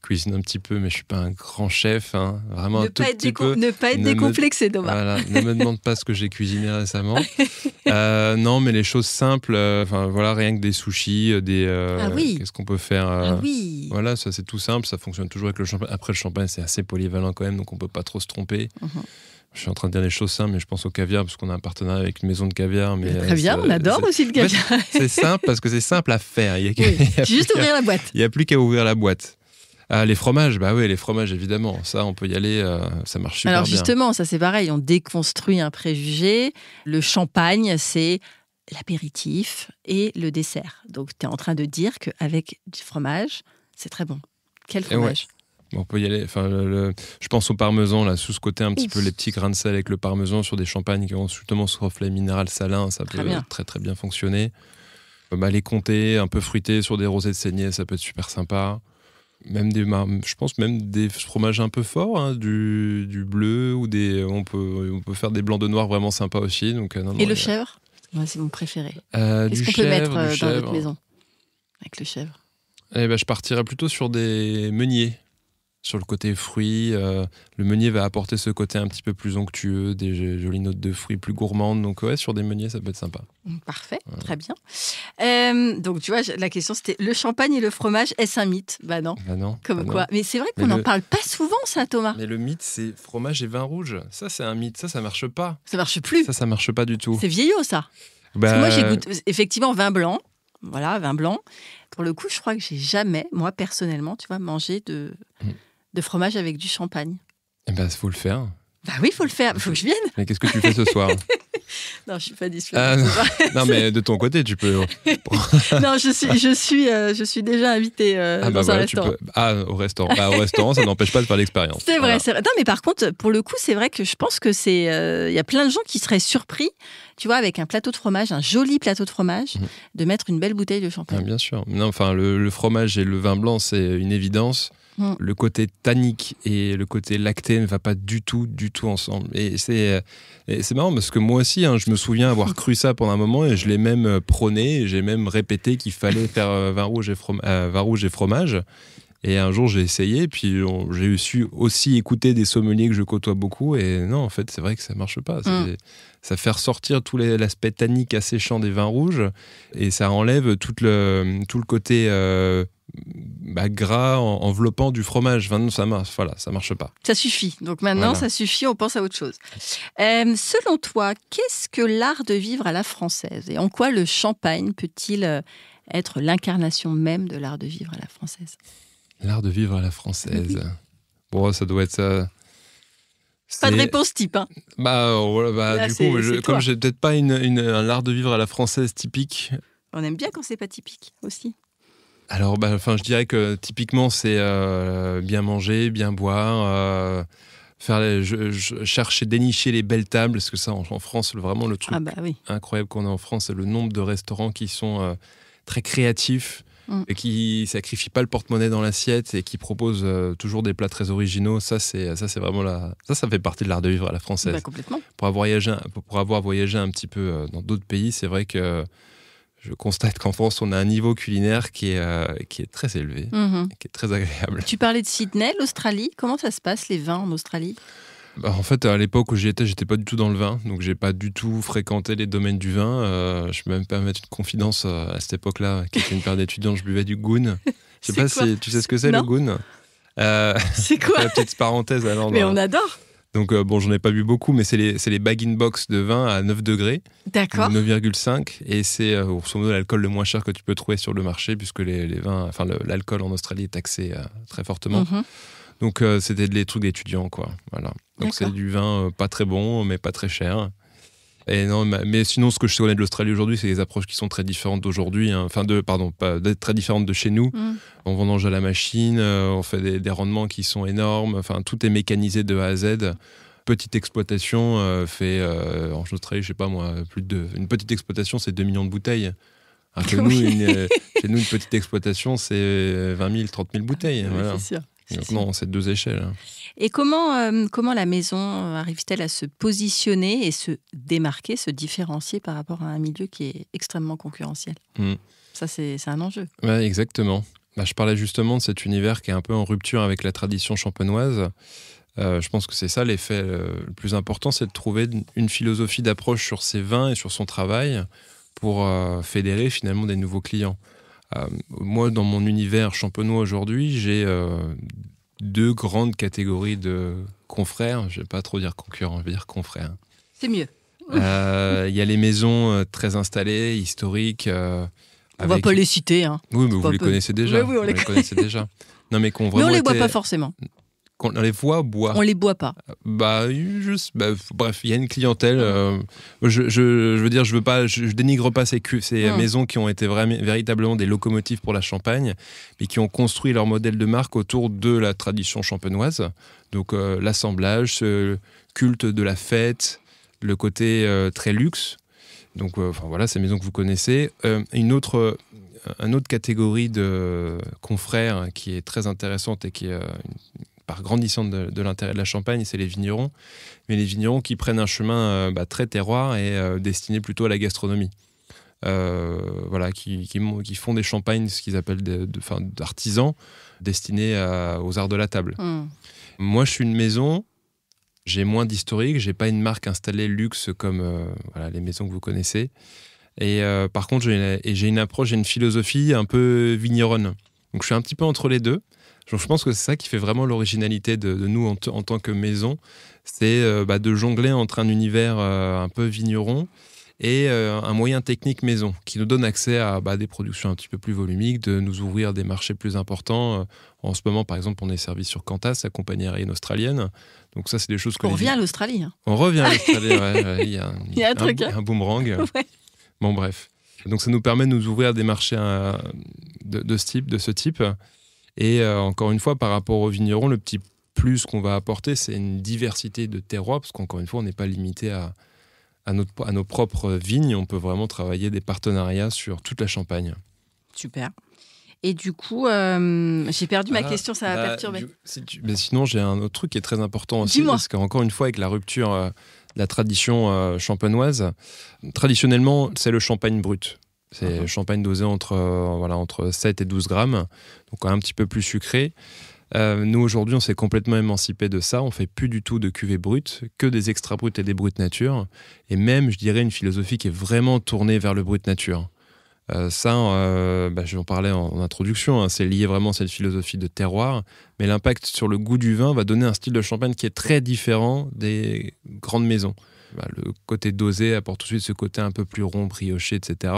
Cuisine un petit peu, mais je ne suis pas un grand chef. Hein. Vraiment un tout petit peu. Ne pas être décomplexé, Thomas. Voilà, ne me demande pas ce que j'ai cuisiné récemment. Non, mais les choses simples, voilà, rien que des sushis, qu'est-ce qu'on peut faire Voilà, ça c'est tout simple, ça fonctionne toujours avec le champagne. Après, le champagne, c'est assez polyvalent quand même, donc on ne peut pas trop se tromper. Je suis en train de dire des choses simples, mais je pense au caviar, parce qu'on a un partenariat avec une maison de caviar. Mais très bien, on adore aussi le caviar. En fait, c'est simple, parce que c'est simple à faire. Juste ouvrir la boîte. Il n'y a plus qu'à ouvrir la boîte. Les fromages, les fromages évidemment, ça on peut y aller, ça marche super bien. Alors justement, ça c'est pareil, on déconstruit un préjugé. Le champagne, c'est l'apéritif et le dessert. Donc tu es en train de dire qu'avec du fromage, c'est très bon. Quel fromage? On peut y aller. Je pense au parmesan, là, sous ce côté un petit peu les petits grains de sel avec le parmesan sur des champagnes qui ont justement ce reflet minéral salin, ça peut très très bien fonctionner. Les comtés un peu fruités sur des rosés de saignée, ça peut être super sympa. Même je pense même des fromages un peu forts, hein, du bleu ou on peut faire des blancs de noir vraiment sympas aussi. Donc, le chèvre? Moi, c'est mon préféré. Qu'est-ce qu'on peut mettre dans votre maison avec le chèvre? Je partirais plutôt sur des meuniers. Sur le côté fruits, le meunier va apporter ce côté un petit peu plus onctueux, des jolies notes de fruits plus gourmandes. Donc sur des meuniers, ça peut être sympa. Parfait, très bien. Donc tu vois, la question c'était le champagne et le fromage, est-ce un mythe? Non. Comme quoi. Mais c'est vrai qu'on n'en parle pas souvent, ça, Thomas. Mais le mythe, c'est fromage et vin rouge. Ça, c'est un mythe. Ça marche pas. Ça marche plus. Ça marche pas du tout. C'est vieillot, ça. Parce que moi, j'ai goûté effectivement vin blanc. Voilà, vin blanc. Pour le coup, je crois que j'ai jamais, moi personnellement, tu vois, mangé de fromage avec du champagne. Faut le faire. Oui, il faut le faire. Il faut que je vienne. Mais qu'est-ce que tu fais ce soir? Non, je suis pas disponible. Non, mais de ton côté, tu peux. Non, je suis déjà invitée dans un restaurant. Au restaurant. Au restaurant, ça n'empêche pas de faire l'expérience. C'est vrai, c'est vrai. Non, mais par contre, pour le coup, c'est vrai que je pense que il y a plein de gens qui seraient surpris, tu vois, avec un plateau de fromage, un joli plateau de fromage, de mettre une belle bouteille de champagne. Bien sûr. Non, le fromage et le vin blanc, c'est une évidence. Le côté tannique et le côté lacté ne va pas du tout ensemble. Et c'est marrant parce que moi aussi, je me souviens avoir cru ça pendant un moment et je l'ai même prôné et j'ai même répété qu'il fallait faire vin rouge et fromage. Et un jour, j'ai essayé, puis j'ai su aussi écouter des sommeliers que je côtoie beaucoup. Et non, en fait, c'est vrai que ça marche pas. Ça fait ressortir tout l'aspect tannique asséchant des vins rouges et ça enlève tout le côté gras enveloppant du fromage. Ça marche pas. Ça suffit. Donc maintenant, ça suffit, on pense à autre chose. Selon toi, qu'est-ce que l'art de vivre à la française? Et en quoi le champagne peut-il être l'incarnation même de l'art de vivre à la française? L'art de vivre à la française. Bon, ça doit être ça. Pas de réponse type, hein. Là, du coup, comme j'ai peut-être pas un art de vivre à la française typique. On aime bien quand c'est pas typique aussi. Alors, je dirais que typiquement, c'est bien manger, bien boire, chercher, dénicher les belles tables, parce que ça, en France, vraiment le truc incroyable qu'on a en France, c'est le nombre de restaurants qui sont très créatifs. et qui sacrifie pas le porte-monnaie dans l'assiette et qui propose toujours des plats très originaux. Ça c'est vraiment ça fait partie de l'art de vivre à la française. Bah, complètement. Pour avoir voyagé un petit peu dans d'autres pays, c'est vrai que je constate qu'en France, on a un niveau culinaire qui est très élevé, qui est très agréable. Tu parlais de Sydney, l'Australie. Comment ça se passe, les vins en Australie ? En fait, à l'époque où j'y étais, j'étais pas du tout dans le vin, donc j'ai pas du tout fréquenté les domaines du vin. Je peux même permettre une confidence à cette époque-là, qui était une période d'étudiants, je buvais du Goon. Je sais pas si tu sais ce que c'est, le Goon. C'est quoi ? La petite parenthèse alors. Mais on adore. Donc j'en ai pas bu beaucoup, mais c'est les bag-in-box de vin à 9 degrés. D'accord. 9,5. Et c'est grosso modo l'alcool le moins cher que tu peux trouver sur le marché, puisque les vins, enfin l'alcool en Australie est taxé très fortement. Donc c'était des trucs d'étudiants, quoi. Voilà. Donc c'est du vin pas très bon, mais pas très cher. Et non, mais sinon, ce que je connais de l'Australie aujourd'hui, c'est des approches qui sont très différentes d'aujourd'hui. Hein. Enfin, très différentes de chez nous. On vendange à la machine, on fait des rendements qui sont énormes. Enfin, tout est mécanisé de A à Z. Petite exploitation en Australie, je sais pas moi, une petite exploitation, c'est 2 millions de bouteilles. Alors que chez nous, une petite exploitation, c'est 20 000, 30 000 bouteilles. Voilà. C'est sûr. Donc non, c'est 2 échelles. Et comment la maison arrive-t-elle à se positionner et se démarquer, se différencier par rapport à un milieu qui est extrêmement concurrentiel ? Ça, c'est un enjeu. Ouais, exactement. Je parlais justement de cet univers qui est un peu en rupture avec la tradition champenoise. Je pense que c'est ça l'effet le plus important, c'est de trouver une philosophie d'approche sur ses vins et sur son travail pour fédérer finalement des nouveaux clients. Moi, dans mon univers champenois aujourd'hui, j'ai 2 grandes catégories de confrères. Je ne vais pas trop dire concurrents, je vais dire confrères. C'est mieux. Il y a les maisons très installées, historiques. On ne va pas les citer. Hein. Oui, mais vous les connaissez déjà. Oui, on les connaissez déjà. Non, mais qu'on vraiment on ne les boit pas forcément. On les voit boire. On les boit pas. Bref, il y a une clientèle. Je veux dire, je dénigre pas ces maisons qui ont été véritablement des locomotives pour la Champagne, mais qui ont construit leur modèle de marque autour de la tradition champenoise. Donc l'assemblage, ce culte de la fête, le côté très luxe. Donc voilà, ces maisons que vous connaissez. Une autre catégorie de confrères qui est très intéressante et qui est par grandissante de l'intérêt de la Champagne, c'est les vignerons. Mais les vignerons qui prennent un chemin très terroir et destiné plutôt à la gastronomie. Voilà, qui font des champagnes, ce qu'ils appellent d'artisans, destinés aux arts de la table. Moi, je suis une maison, j'ai moins d'historique, j'ai pas une marque installée luxe comme les maisons que vous connaissez. Et par contre, j'ai une approche, j'ai une philosophie un peu vigneronne. Donc je suis un petit peu entre les deux. Donc, je pense que c'est ça qui fait vraiment l'originalité de nous en tant que maison, c'est de jongler entre un univers un peu vigneron et un moyen technique maison qui nous donne accès à des productions un petit peu plus volumiques, de nous ouvrir des marchés plus importants. En ce moment, par exemple, on est servi sur Qantas, la compagnie aérienne australienne. Donc ça, c'est des choses que... On revient à l'Australie. Hein. On revient à l'Australie, ouais. Il y a un truc, un boomerang. Ouais. Bon, bref. Donc ça nous permet de nous ouvrir des marchés de ce type. Et encore une fois, par rapport aux vignerons, le petit plus qu'on va apporter, c'est une diversité de terroirs, parce qu'encore une fois, on n'est pas limité à nos propres vignes. On peut vraiment travailler des partenariats sur toute la Champagne. Super. Et du coup, j'ai perdu ma question, ça va perturber. Mais sinon, j'ai un autre truc qui est très important aussi. Dis-moi. Parce qu'encore une fois, avec la rupture de la tradition champenoise, traditionnellement, c'est le champagne brut. C'est le champagne dosé entre 7 et 12 grammes, donc un petit peu plus sucré. Nous, aujourd'hui, on s'est complètement émancipé de ça. On ne fait plus du tout de cuvées brutes, que des extra bruts et des bruts nature. Et même, je dirais, une philosophie qui est vraiment tournée vers le brut nature. Je vais en parler en introduction. Hein, c'est lié vraiment à cette philosophie de terroir. Mais l'impact sur le goût du vin va donner un style de champagne qui est très différent des grandes maisons. Le côté dosé apporte tout de suite ce côté un peu plus rond, brioché, etc.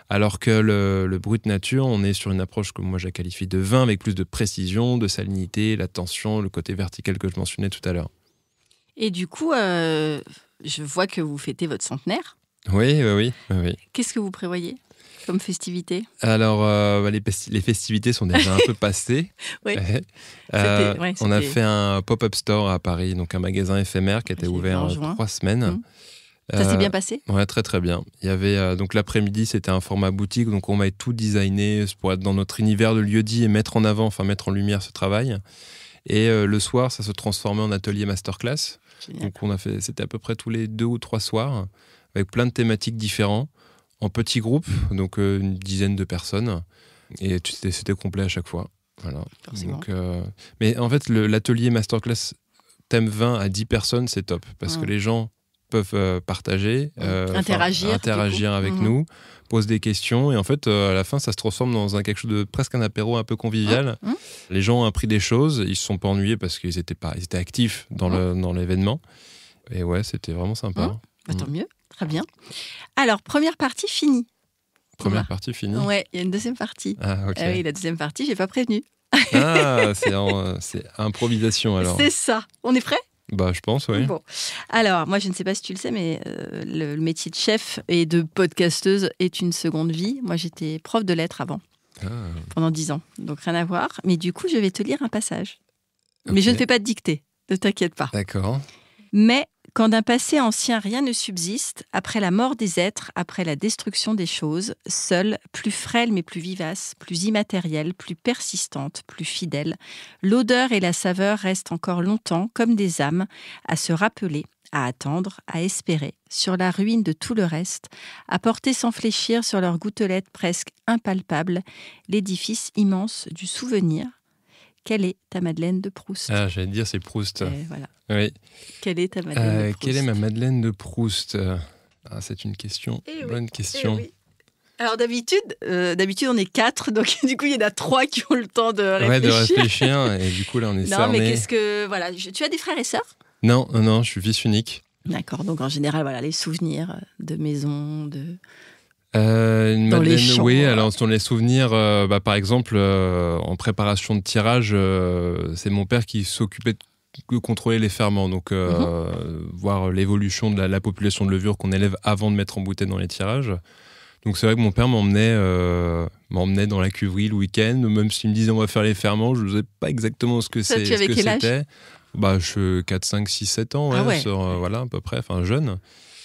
Alors que le brut nature, on est sur une approche que moi je qualifie de vin avec plus de précision, de salinité, la tension, le côté vertical que je mentionnais tout à l'heure. Et du coup, je vois que vous fêtez votre centenaire. Oui. Qu'est-ce que vous prévoyez comme festivité ? Alors, les festivités sont déjà un peu passées. Oui. On a fait un pop-up store à Paris, donc un magasin éphémère qui a été ouvert 3 semaines. Ça s'est bien passé ? Ouais, très très bien. Il y avait donc l'après-midi, c'était un format boutique, donc on m'avait tout designé pour être dans notre univers de lieu-dit et mettre en avant, mettre en lumière ce travail. Et le soir, ça se transformait en atelier masterclass. Génial. Donc c'était à peu près tous les 2 ou 3 soirs, avec plein de thématiques différentes, en petits groupes, donc une dizaine de personnes. Et c'était complet à chaque fois. Voilà. Donc, mais en fait, l'atelier masterclass thème 20 à 10 personnes, c'est top, parce que les gens peuvent partager, interagir avec nous, posent des questions, et en fait, à la fin, ça se transforme dans quelque chose de presque un apéro un peu convivial. Les gens ont appris des choses, ils se sont pas ennuyés parce qu'ils étaient actifs dans l'événement. Et ouais, c'était vraiment sympa. Tant mieux, très bien. Alors, première partie finie. Première partie finie. Ouais, il y a une deuxième partie. Ah, ok. Oui, la deuxième partie, j'ai pas prévenu. Ah, c'est improvisation alors. C'est ça. On est prêt ? Bah, je pense, oui. Bon. Alors, moi, je ne sais pas si tu le sais, mais le métier de chef et de podcasteuse est une seconde vie. Moi, j'étais prof de lettres avant, pendant 10 ans. Donc, rien à voir. Mais du coup, je vais te lire un passage. Okay. Mais je ne fais pas de dictée. Ne t'inquiète pas. D'accord. Mais quand d'un passé ancien rien ne subsiste, après la mort des êtres, après la destruction des choses, seule, plus frêle mais plus vivace, plus immatérielle, plus persistante, plus fidèle, l'odeur et la saveur restent encore longtemps comme des âmes à se rappeler, à attendre, à espérer, sur la ruine de tout le reste, à porter sans fléchir sur leurs gouttelettes presque impalpables l'édifice immense du souvenir. Quelle est ta Madeleine de Proust ? Ah, j'allais te dire, c'est Proust. Voilà. Oui. Quelle est ta Madeleine de Proust ? Quelle est ma Madeleine de Proust ? C'est une question. Bonne question. Oui. Alors d'habitude, on est 4, donc du coup, il y en a 3 qui ont le temps de réfléchir. Ouais, de réfléchir, et du coup, là, on est cerné. Non, mais qu'est-ce que... Voilà, tu as des frères et sœurs ? Non, je suis fils unique. D'accord, donc en général, voilà, les souvenirs de maison, de... Une dans Madeleine, les champs, oui. Alors, dans les souvenirs, par exemple, en préparation de tirage, c'est mon père qui s'occupait de contrôler les ferments, donc voir l'évolution de la population de levure qu'on élève avant de mettre en bouteille dans les tirages. Donc c'est vrai que mon père m'emmenait dans la cuverie le week-end, même s'il me disait on va faire les ferments, je ne savais pas exactement ce que c'était. Tu avais quel âge ? Je 4, 5, 6, 7 ans, voilà, à peu près, jeune.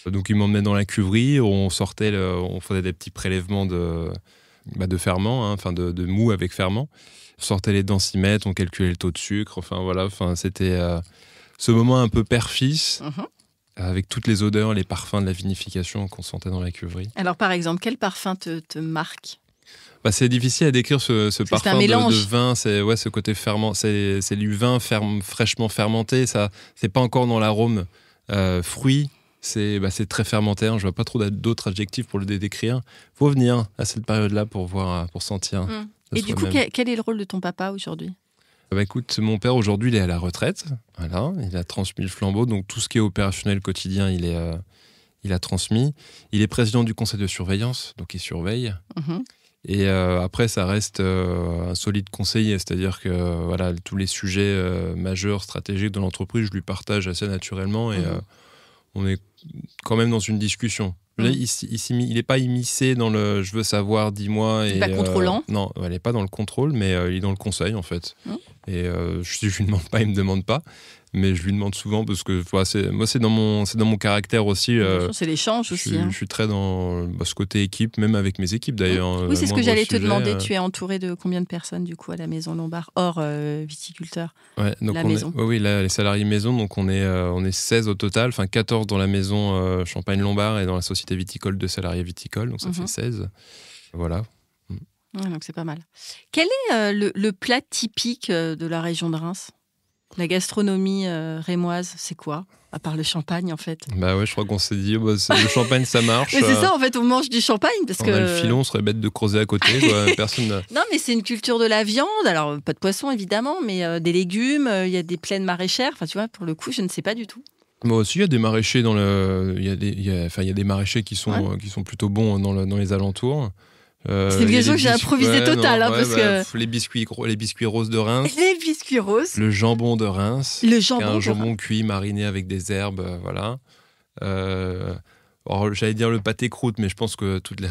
Donc il m'emmenait dans la cuverie, on faisait des petits prélèvements de ferment, de mou avec ferment. On sortait les densimètres, on calculait le taux de sucre, c'était ce moment un peu père-fils, avec toutes les odeurs, les parfums de la vinification qu'on sentait dans la cuverie. Alors par exemple, quel parfum te marque ? C'est difficile à décrire ce parfum de vin, c'est ce côté ferment, c'est du vin fraîchement fermenté, ça, c'est pas encore dans l'arôme fruit. C'est très fermenté, je vois pas trop d'autres adjectifs pour le décrire. Faut venir à cette période-là pour sentir. Et du coup, quel est le rôle de ton papa aujourd'hui ? Écoute, mon père aujourd'hui, il est à la retraite. Voilà, il a transmis le flambeau, donc tout ce qui est opérationnel quotidien, il a transmis. Il est président du conseil de surveillance, donc il surveille. Et après, ça reste un solide conseiller, c'est-à-dire que tous les sujets majeurs, stratégiques de l'entreprise, je lui partage assez naturellement et on est quand même dans une discussion. Il n'est pas immiscé dans le « je veux savoir, dis-moi ». Il n'est pas contrôlant. Non, il n'est pas dans le contrôle, mais il est dans le conseil en fait. Et je lui demande pas, il me demande pas. Mais je lui demande souvent parce que c'est dans mon caractère aussi. C'est l'échange aussi. Je suis très dans ce côté équipe, même avec mes équipes d'ailleurs. Oui, c'est ce que j'allais te demander. Tu es entouré de combien de personnes du coup à la maison Lombard, hors viticulteur? Ouais, donc maison. Oui, là, les salariés maison, donc on est 16 au total, 14 dans la maison Champagne Lombard et dans la société viticole de salariés viticoles, donc ça fait 16. Voilà. Ouais, donc c'est pas mal. Quel est le plat typique de la région de Reims? La gastronomie rémoise, c'est quoi? À part le champagne, en fait. Bah ouais, je crois qu'on s'est dit, le champagne, ça marche. Mais c'est ça, en fait, on mange du champagne. Parce on a le filon, on serait bête de creuser à côté. Personne. Non, mais c'est une culture de la viande. Alors, pas de poisson, évidemment, mais des légumes. Il y a des plaines maraîchères. Enfin, tu vois, pour le coup, je ne sais pas du tout. Moi aussi, il y a des maraîchers il y a des maraîchers qui sont plutôt bons dans les alentours. C'est une question que j'ai improvisé total. Parce que... les biscuits roses de Reims. Les biscuits roses. Le jambon de Reims. Le jambon. Un jambon cuit mariné avec des herbes. Voilà. Alors, j'allais dire le pâté croûte, mais je pense que toutes les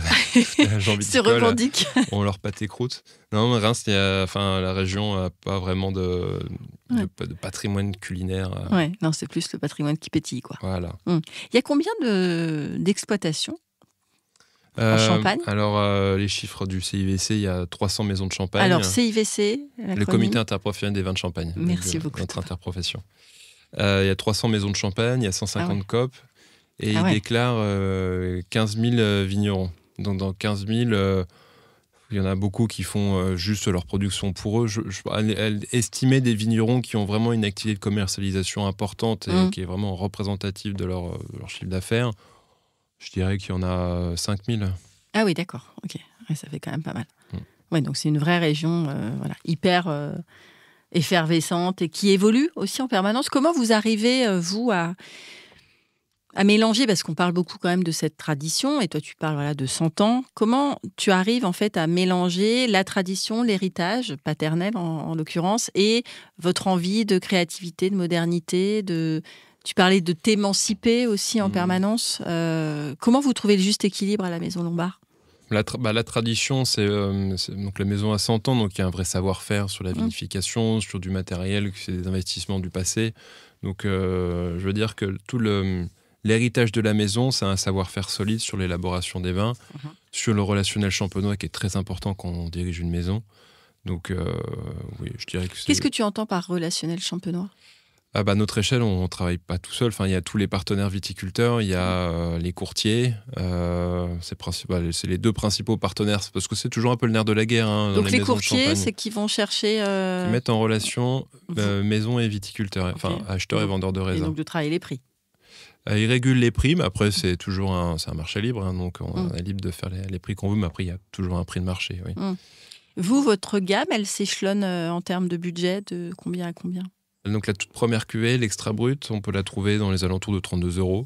gens se revendiquent. ont leur pâté croûte. Non, mais Reims, la région n'a pas vraiment de patrimoine culinaire. Ouais, non, c'est plus le patrimoine qui pétille, quoi. Voilà. Il y a combien d'exploitations en Champagne? Alors, les chiffres du CIVC, il y a 300 maisons de champagne. Alors, CIVC, le comité interprofessionnel des vins de Champagne. Merci beaucoup. Notre interprofession. Il y a 300 maisons de champagne, il y a 150 COP. Et ils déclarent 15 000 vignerons. Donc dans 15 000, il y en a beaucoup qui font juste leur production pour eux. Elle estimait des vignerons qui ont vraiment une activité de commercialisation importante et qui est vraiment représentative de leur chiffre d'affaires. Je dirais qu'il y en a 5 000. Ah oui, d'accord. Ok, ouais, ça fait quand même pas mal. Ouais, donc c'est une vraie région hyper effervescente et qui évolue aussi en permanence. Comment vous arrivez, vous, à mélanger, parce qu'on parle beaucoup quand même de cette tradition, et toi tu parles de 100 ans. Comment tu arrives en fait à mélanger la tradition, l'héritage paternel en l'occurrence, et votre envie de créativité, de modernité, tu parlais de t'émanciper aussi en permanence. Comment vous trouvez le juste équilibre à la Maison Lombard ? La tradition, c'est donc la maison a 100 ans, donc il y a un vrai savoir-faire sur la vinification, sur du matériel, c'est des investissements du passé. Donc je veux dire que tout l'héritage de la maison, c'est un savoir-faire solide sur l'élaboration des vins, sur le relationnel champenois qui est très important quand on dirige une maison. Donc, oui, je dirais que c'est... Qu'est-ce que tu entends par relationnel champenois ? Notre échelle, on ne travaille pas tout seul. Enfin, il y a tous les partenaires viticulteurs, il y a les courtiers. C'est les deux principaux partenaires, parce que c'est toujours un peu le nerf de la guerre. Donc les courtiers, c'est qu'ils vont chercher... Qui mettent en relation maison et viticulteurs, acheteurs et vendeurs de raisins. Et donc de travailler les prix. Ils régulent les prix, mais après, c'est toujours un marché libre. Donc, on est libre de faire les prix qu'on veut, mais après, il y a toujours un prix de marché. Oui. Vous, votre gamme, elle s'échelonne en termes de budget de combien à combien ? Donc, la toute première cuvée, l'extra brut, on peut la trouver dans les alentours de 32 €.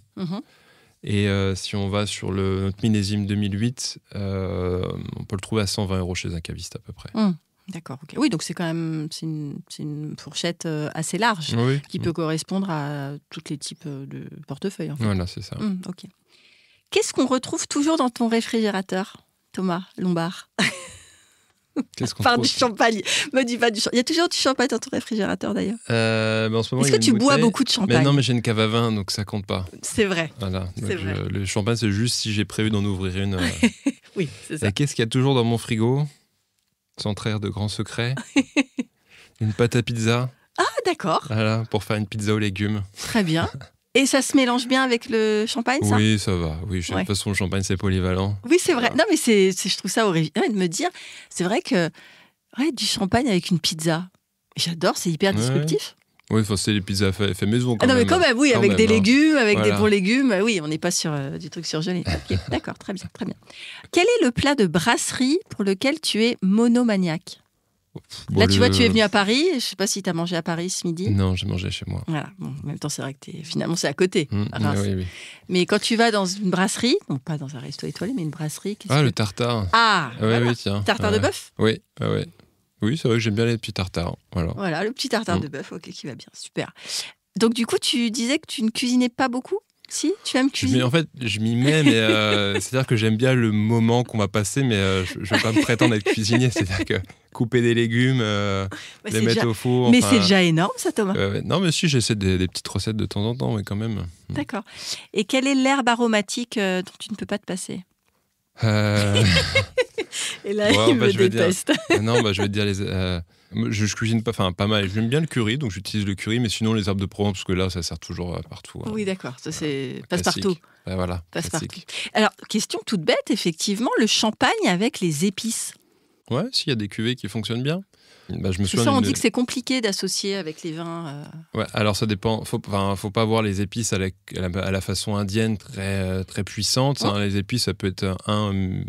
Et si on va sur notre millésime 2008, on peut le trouver à 120 € chez un caviste à peu près. D'accord. Okay. Oui, donc c'est quand même c'est une fourchette assez large qui peut correspondre à tous les types de portefeuilles. En fait. Voilà, c'est ça. Ok. Qu'est-ce qu'on retrouve toujours dans ton réfrigérateur, Thomas Lombard ? Qu'est-ce qu'on Parle du champagne. Me dis pas du champagne. Il y a toujours du champagne dans ton réfrigérateur d'ailleurs. En ce moment, est-ce que tu bois beaucoup de champagne ? Mais non, mais j'ai une cave à vin, donc ça compte pas. C'est vrai. Voilà. C'est vrai. Le champagne, c'est juste si j'ai prévu d'en ouvrir une. Oui, c'est ça. Et qu'est-ce qu'il y a toujours dans mon frigo ? Sans trahir de grands secrets. Une pâte à pizza. Ah, d'accord. Voilà, pour faire une pizza aux légumes. Très bien. Et ça se mélange bien avec le champagne, ça ? Oui, ça va. Oui, de toute façon, le champagne, c'est polyvalent. Oui, c'est vrai. Non, mais je trouve ça original de me dire, c'est vrai que du champagne avec une pizza, j'adore, c'est hyper disruptif. Oui, c'est les pizzas fait maison. Non, mais quand même, oui, avec des légumes, avec des bons légumes. Oui, on n'est pas sur du truc surgelé. Okay, d'accord, très bien, très bien. Quel est le plat de brasserie pour lequel tu es monomaniaque ? Là, tu vois, tu es venu à Paris. Je ne sais pas si tu as mangé à Paris ce midi. Non, j'ai mangé chez moi. Voilà. Bon, en même temps, c'est vrai que finalement, c'est à côté. Oui. Mais quand tu vas dans une brasserie, non pas dans un resto étoilé, mais une brasserie... le tartare. Ah, oui, tiens. Tartare de bœuf ? Oui. Oui, c'est vrai que j'aime bien les petits tartares. Voilà, le petit tartare de bœuf, ok, qui va bien, super. Donc du coup, tu disais que tu ne cuisinais pas beaucoup ? Si, tu aimes cuisiner ? En fait, je m'y mets, mais c'est-à-dire que j'aime bien le moment qu'on va passer, mais je ne vais pas me prétendre être cuisinier. C'est-à-dire que couper des légumes, les mettre au four... Mais c'est déjà énorme, ça, Thomas. Non, mais si, j'essaie des petites recettes de temps en temps, mais quand même. D'accord. Et quelle est l'herbe aromatique dont tu ne peux pas te passer ? Et là, il me déteste. Je vais te dire je cuisine pas mal. J'aime bien le curry, donc j'utilise le curry, mais sinon les herbes de Provence, parce que là, ça sert toujours partout. Oui, d'accord. Ça, c'est passe-partout. Voilà. Passe-partout. Alors, question toute bête, effectivement, le champagne avec les épices. Ouais, s'il y a des cuvées qui fonctionnent bien. On dit que c'est compliqué d'associer avec les vins. Ouais, alors ça dépend. Faut pas voir les épices à la façon indienne très, très puissante. Les épices, ça peut être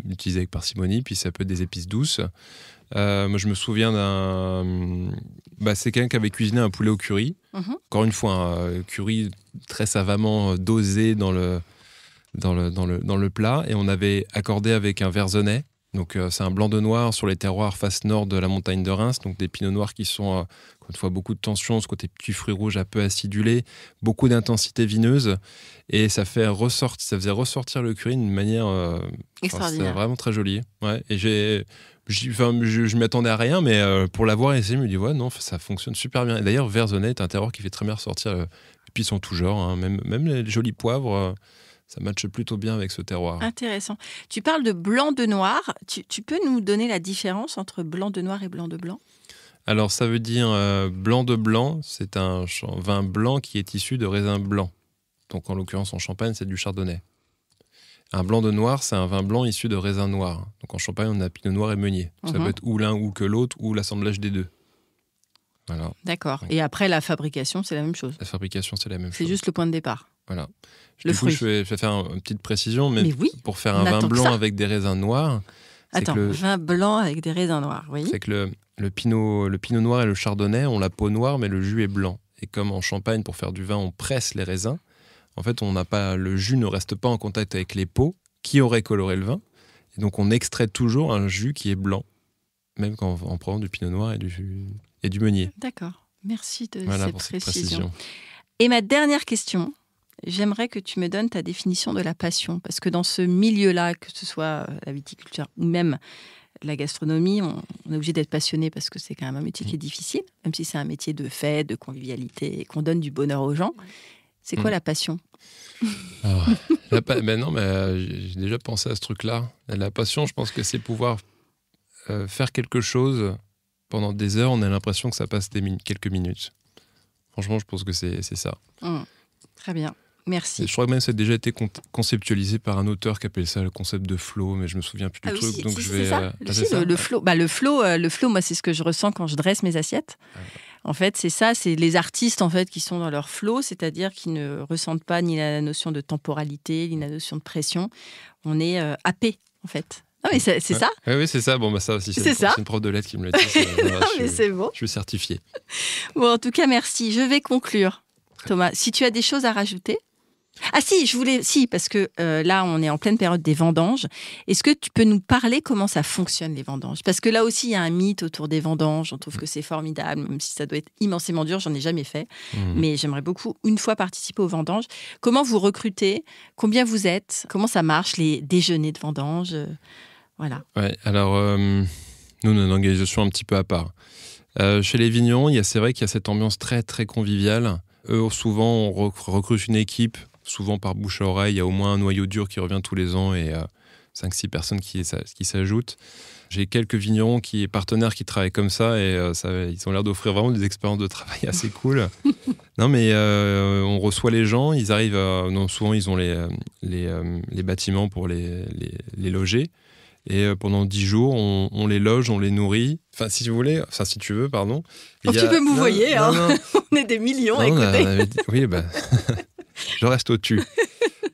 utilisé avec parcimonie, puis ça peut être des épices douces. Moi, je me souviens c'est quelqu'un qui avait cuisiné un poulet au curry. Encore une fois, un curry très savamment dosé dans le plat. Et on avait accordé avec un verzenay. Donc c'est un blanc de noir sur les terroirs face nord de la montagne de Reims, donc des pinots noirs qui sont, encore une fois, beaucoup de tension, ce côté petit fruit rouge un peu acidulé, beaucoup d'intensité vineuse, et ça faisait ressortir le curry d'une manière extraordinaire. C'était vraiment très joli. Ouais, et je m'y attendais à rien, mais pour l'avoir essayé, je me dis ouais, non, ça fonctionne super bien. Et d'ailleurs, Verzenay est un terroir qui fait très bien ressortir l'épice en tout genre, hein, même les jolis poivres. Ça matche plutôt bien avec ce terroir. Intéressant. Tu parles de blanc de noir. Tu peux nous donner la différence entre blanc de noir et blanc de blanc ? Alors, ça veut dire blanc de blanc. C'est un vin blanc qui est issu de raisins blancs. Donc, en l'occurrence, en Champagne, c'est du chardonnay. Un blanc de noir, c'est un vin blanc issu de raisins noirs. Donc, en Champagne, on a pinot noir et meunier. Ça peut être ou l'un ou que l'autre, ou l'assemblage des deux. Voilà. D'accord. Et après, la fabrication, c'est la même chose ? La fabrication, c'est la même chose. C'est juste le point de départ. Voilà. Le fruit. Je vais faire une petite précision, mais oui, pour faire un vin blanc avec des raisins noirs... vin blanc avec des raisins noirs, oui. C'est que le pinot noir et le chardonnay ont la peau noire, mais le jus est blanc. Et comme en Champagne, pour faire du vin, on presse les raisins, en fait, le jus ne reste pas en contact avec les peaux qui auraient coloré le vin. Et donc, on extrait toujours un jus qui est blanc, même en prenant du pinot noir et du meunier. D'accord. Merci de cette précision. Et ma dernière question, j'aimerais que tu me donnes ta définition de la passion. Parce que dans ce milieu-là, que ce soit la viticulture ou même la gastronomie, on est obligé d'être passionné parce que c'est quand même un métier qui est difficile, même si c'est un métier de fête, de convivialité, et qu'on donne du bonheur aux gens. C'est quoi la passion ? J'ai déjà pensé à ce truc-là. La passion, je pense que c'est pouvoir faire quelque chose pendant des heures, on a l'impression que ça passe quelques minutes. Franchement, je pense que c'est ça. Très bien. Merci. Et je crois que même ça a déjà été conceptualisé par un auteur qui appelle ça le concept de flow, mais je me souviens plus du truc. Oui, donc c'est ça. Le flow. Le flow, moi, c'est ce que je ressens quand je dresse mes assiettes. En fait, c'est ça. C'est les artistes en fait qui sont dans leur flow, c'est-à-dire qui ne ressentent pas ni la notion de temporalité, ni la notion de pression. On est happé, en fait. Ah, mais c'est ça ? Oui, c'est ça. Bon, ça aussi, c'est une prof de lettres qui me l'a dit. C'est bon. Je suis certifié. Bon, en tout cas, merci. Je vais conclure. Thomas, si tu as des choses à rajouter ? Ah si, parce que là, on est en pleine période des vendanges. Est-ce que tu peux nous parler comment ça fonctionne, les vendanges ? Parce que là aussi, il y a un mythe autour des vendanges. On trouve que c'est formidable, même si ça doit être immensément dur. J'en ai jamais fait. Mais j'aimerais beaucoup, une fois, participer aux vendanges. Comment vous recrutez ? Combien vous êtes ? Comment ça marche, les déjeuners de vendanges ? Voilà. Ouais, alors, nous, notre organisation un petit peu à part. Chez les vignerons, c'est vrai qu'il y a cette ambiance très, très conviviale. Eux, souvent, on recrute une équipe, souvent par bouche à oreille. Il y a au moins un noyau dur qui revient tous les ans et 5-6 personnes qui s'ajoutent. J'ai quelques vignerons partenaires qui travaillent comme ça et ils ont l'air d'offrir vraiment des expériences de travail assez cool. Non, mais on reçoit les gens, ils arrivent souvent, ils ont les bâtiments pour les loger. Et pendant 10 jours, on les loge, on les nourrit. Enfin, si tu veux, pardon. Tu peux m'ouvoyer, hein. On est des millions, écoutez. Oui, je reste au-dessus.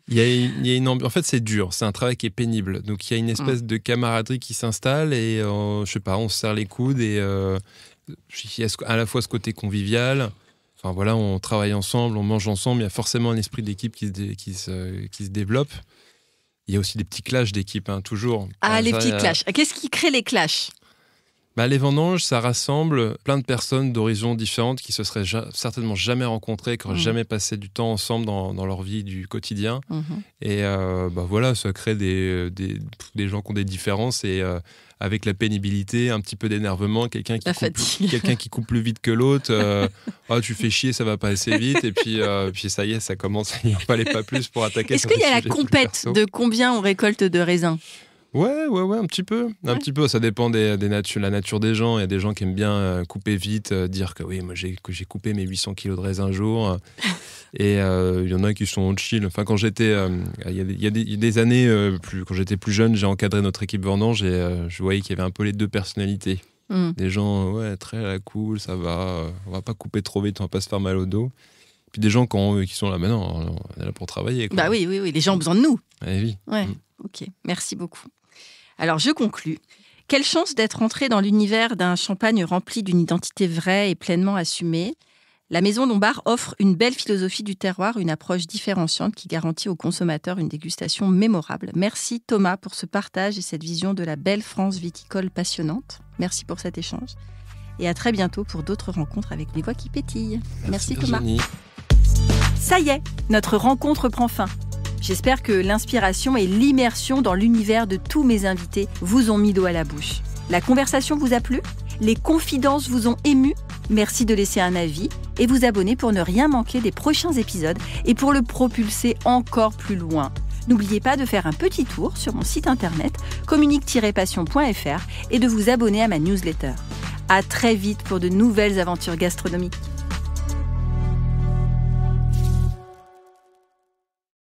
Il y a une ambiance. En fait, c'est dur. C'est un travail qui est pénible. Donc, il y a une espèce de camaraderie qui s'installe et, je sais pas, on se serre les coudes et il y a à la fois ce côté convivial. Enfin, voilà, on travaille ensemble, on mange ensemble. Il y a forcément un esprit d'équipe qui se développe. Il y a aussi des petits clashs d'équipe, toujours. Les petits clashs. Qu'est-ce qui crée les clashs ? Les vendanges, ça rassemble plein de personnes d'horizons différentes qui se seraient certainement jamais rencontrées, qui n'auraient jamais passé du temps ensemble dans leur vie du quotidien. Et voilà, ça crée des gens qui ont des différences et avec la pénibilité, un petit peu d'énervement, quelqu'un qui coupe plus vite que l'autre. Tu fais chier, ça va pas assez vite. Et puis ça y est, ça commence, il n'y en fallait pas plus pour attaquer. Est-ce qu'il y a la compète de combien on récolte de raisins ? Ouais, un petit peu. Un petit peu, ça dépend la nature des gens. Il y a des gens qui aiment bien couper vite, dire que oui, moi j'ai coupé mes 800 kilos de raisins un jour. Et il y en a qui sont chill. Enfin, quand j'étais, il y a des années, quand j'étais plus jeune, j'ai encadré notre équipe vendange et je voyais qu'il y avait un peu les deux personnalités. Des gens, très à la cool, ça va, on va pas couper trop vite, on va pas se faire mal au dos. Puis des gens qui sont là, non, on est là pour travailler. Quoi. Oui, les gens ont besoin de nous. Oui. Ouais. Ok, merci beaucoup. Alors, je conclus. Quelle chance d'être entré dans l'univers d'un champagne rempli d'une identité vraie et pleinement assumée. La Maison Lombard offre une belle philosophie du terroir, une approche différenciante qui garantit aux consommateurs une dégustation mémorable. Merci Thomas pour ce partage et cette vision de la belle France viticole passionnante. Merci pour cet échange. Et à très bientôt pour d'autres rencontres avec les voix qui pétillent. Merci Thomas. Virginie. Ça y est, notre rencontre prend fin. J'espère que l'inspiration et l'immersion dans l'univers de tous mes invités vous ont mis l'eau à la bouche. La conversation vous a plu ? Les confidences vous ont ému ? Merci de laisser un avis et vous abonner pour ne rien manquer des prochains épisodes et pour le propulser encore plus loin. N'oubliez pas de faire un petit tour sur mon site internet communique-passion.fr et de vous abonner à ma newsletter. À très vite pour de nouvelles aventures gastronomiques.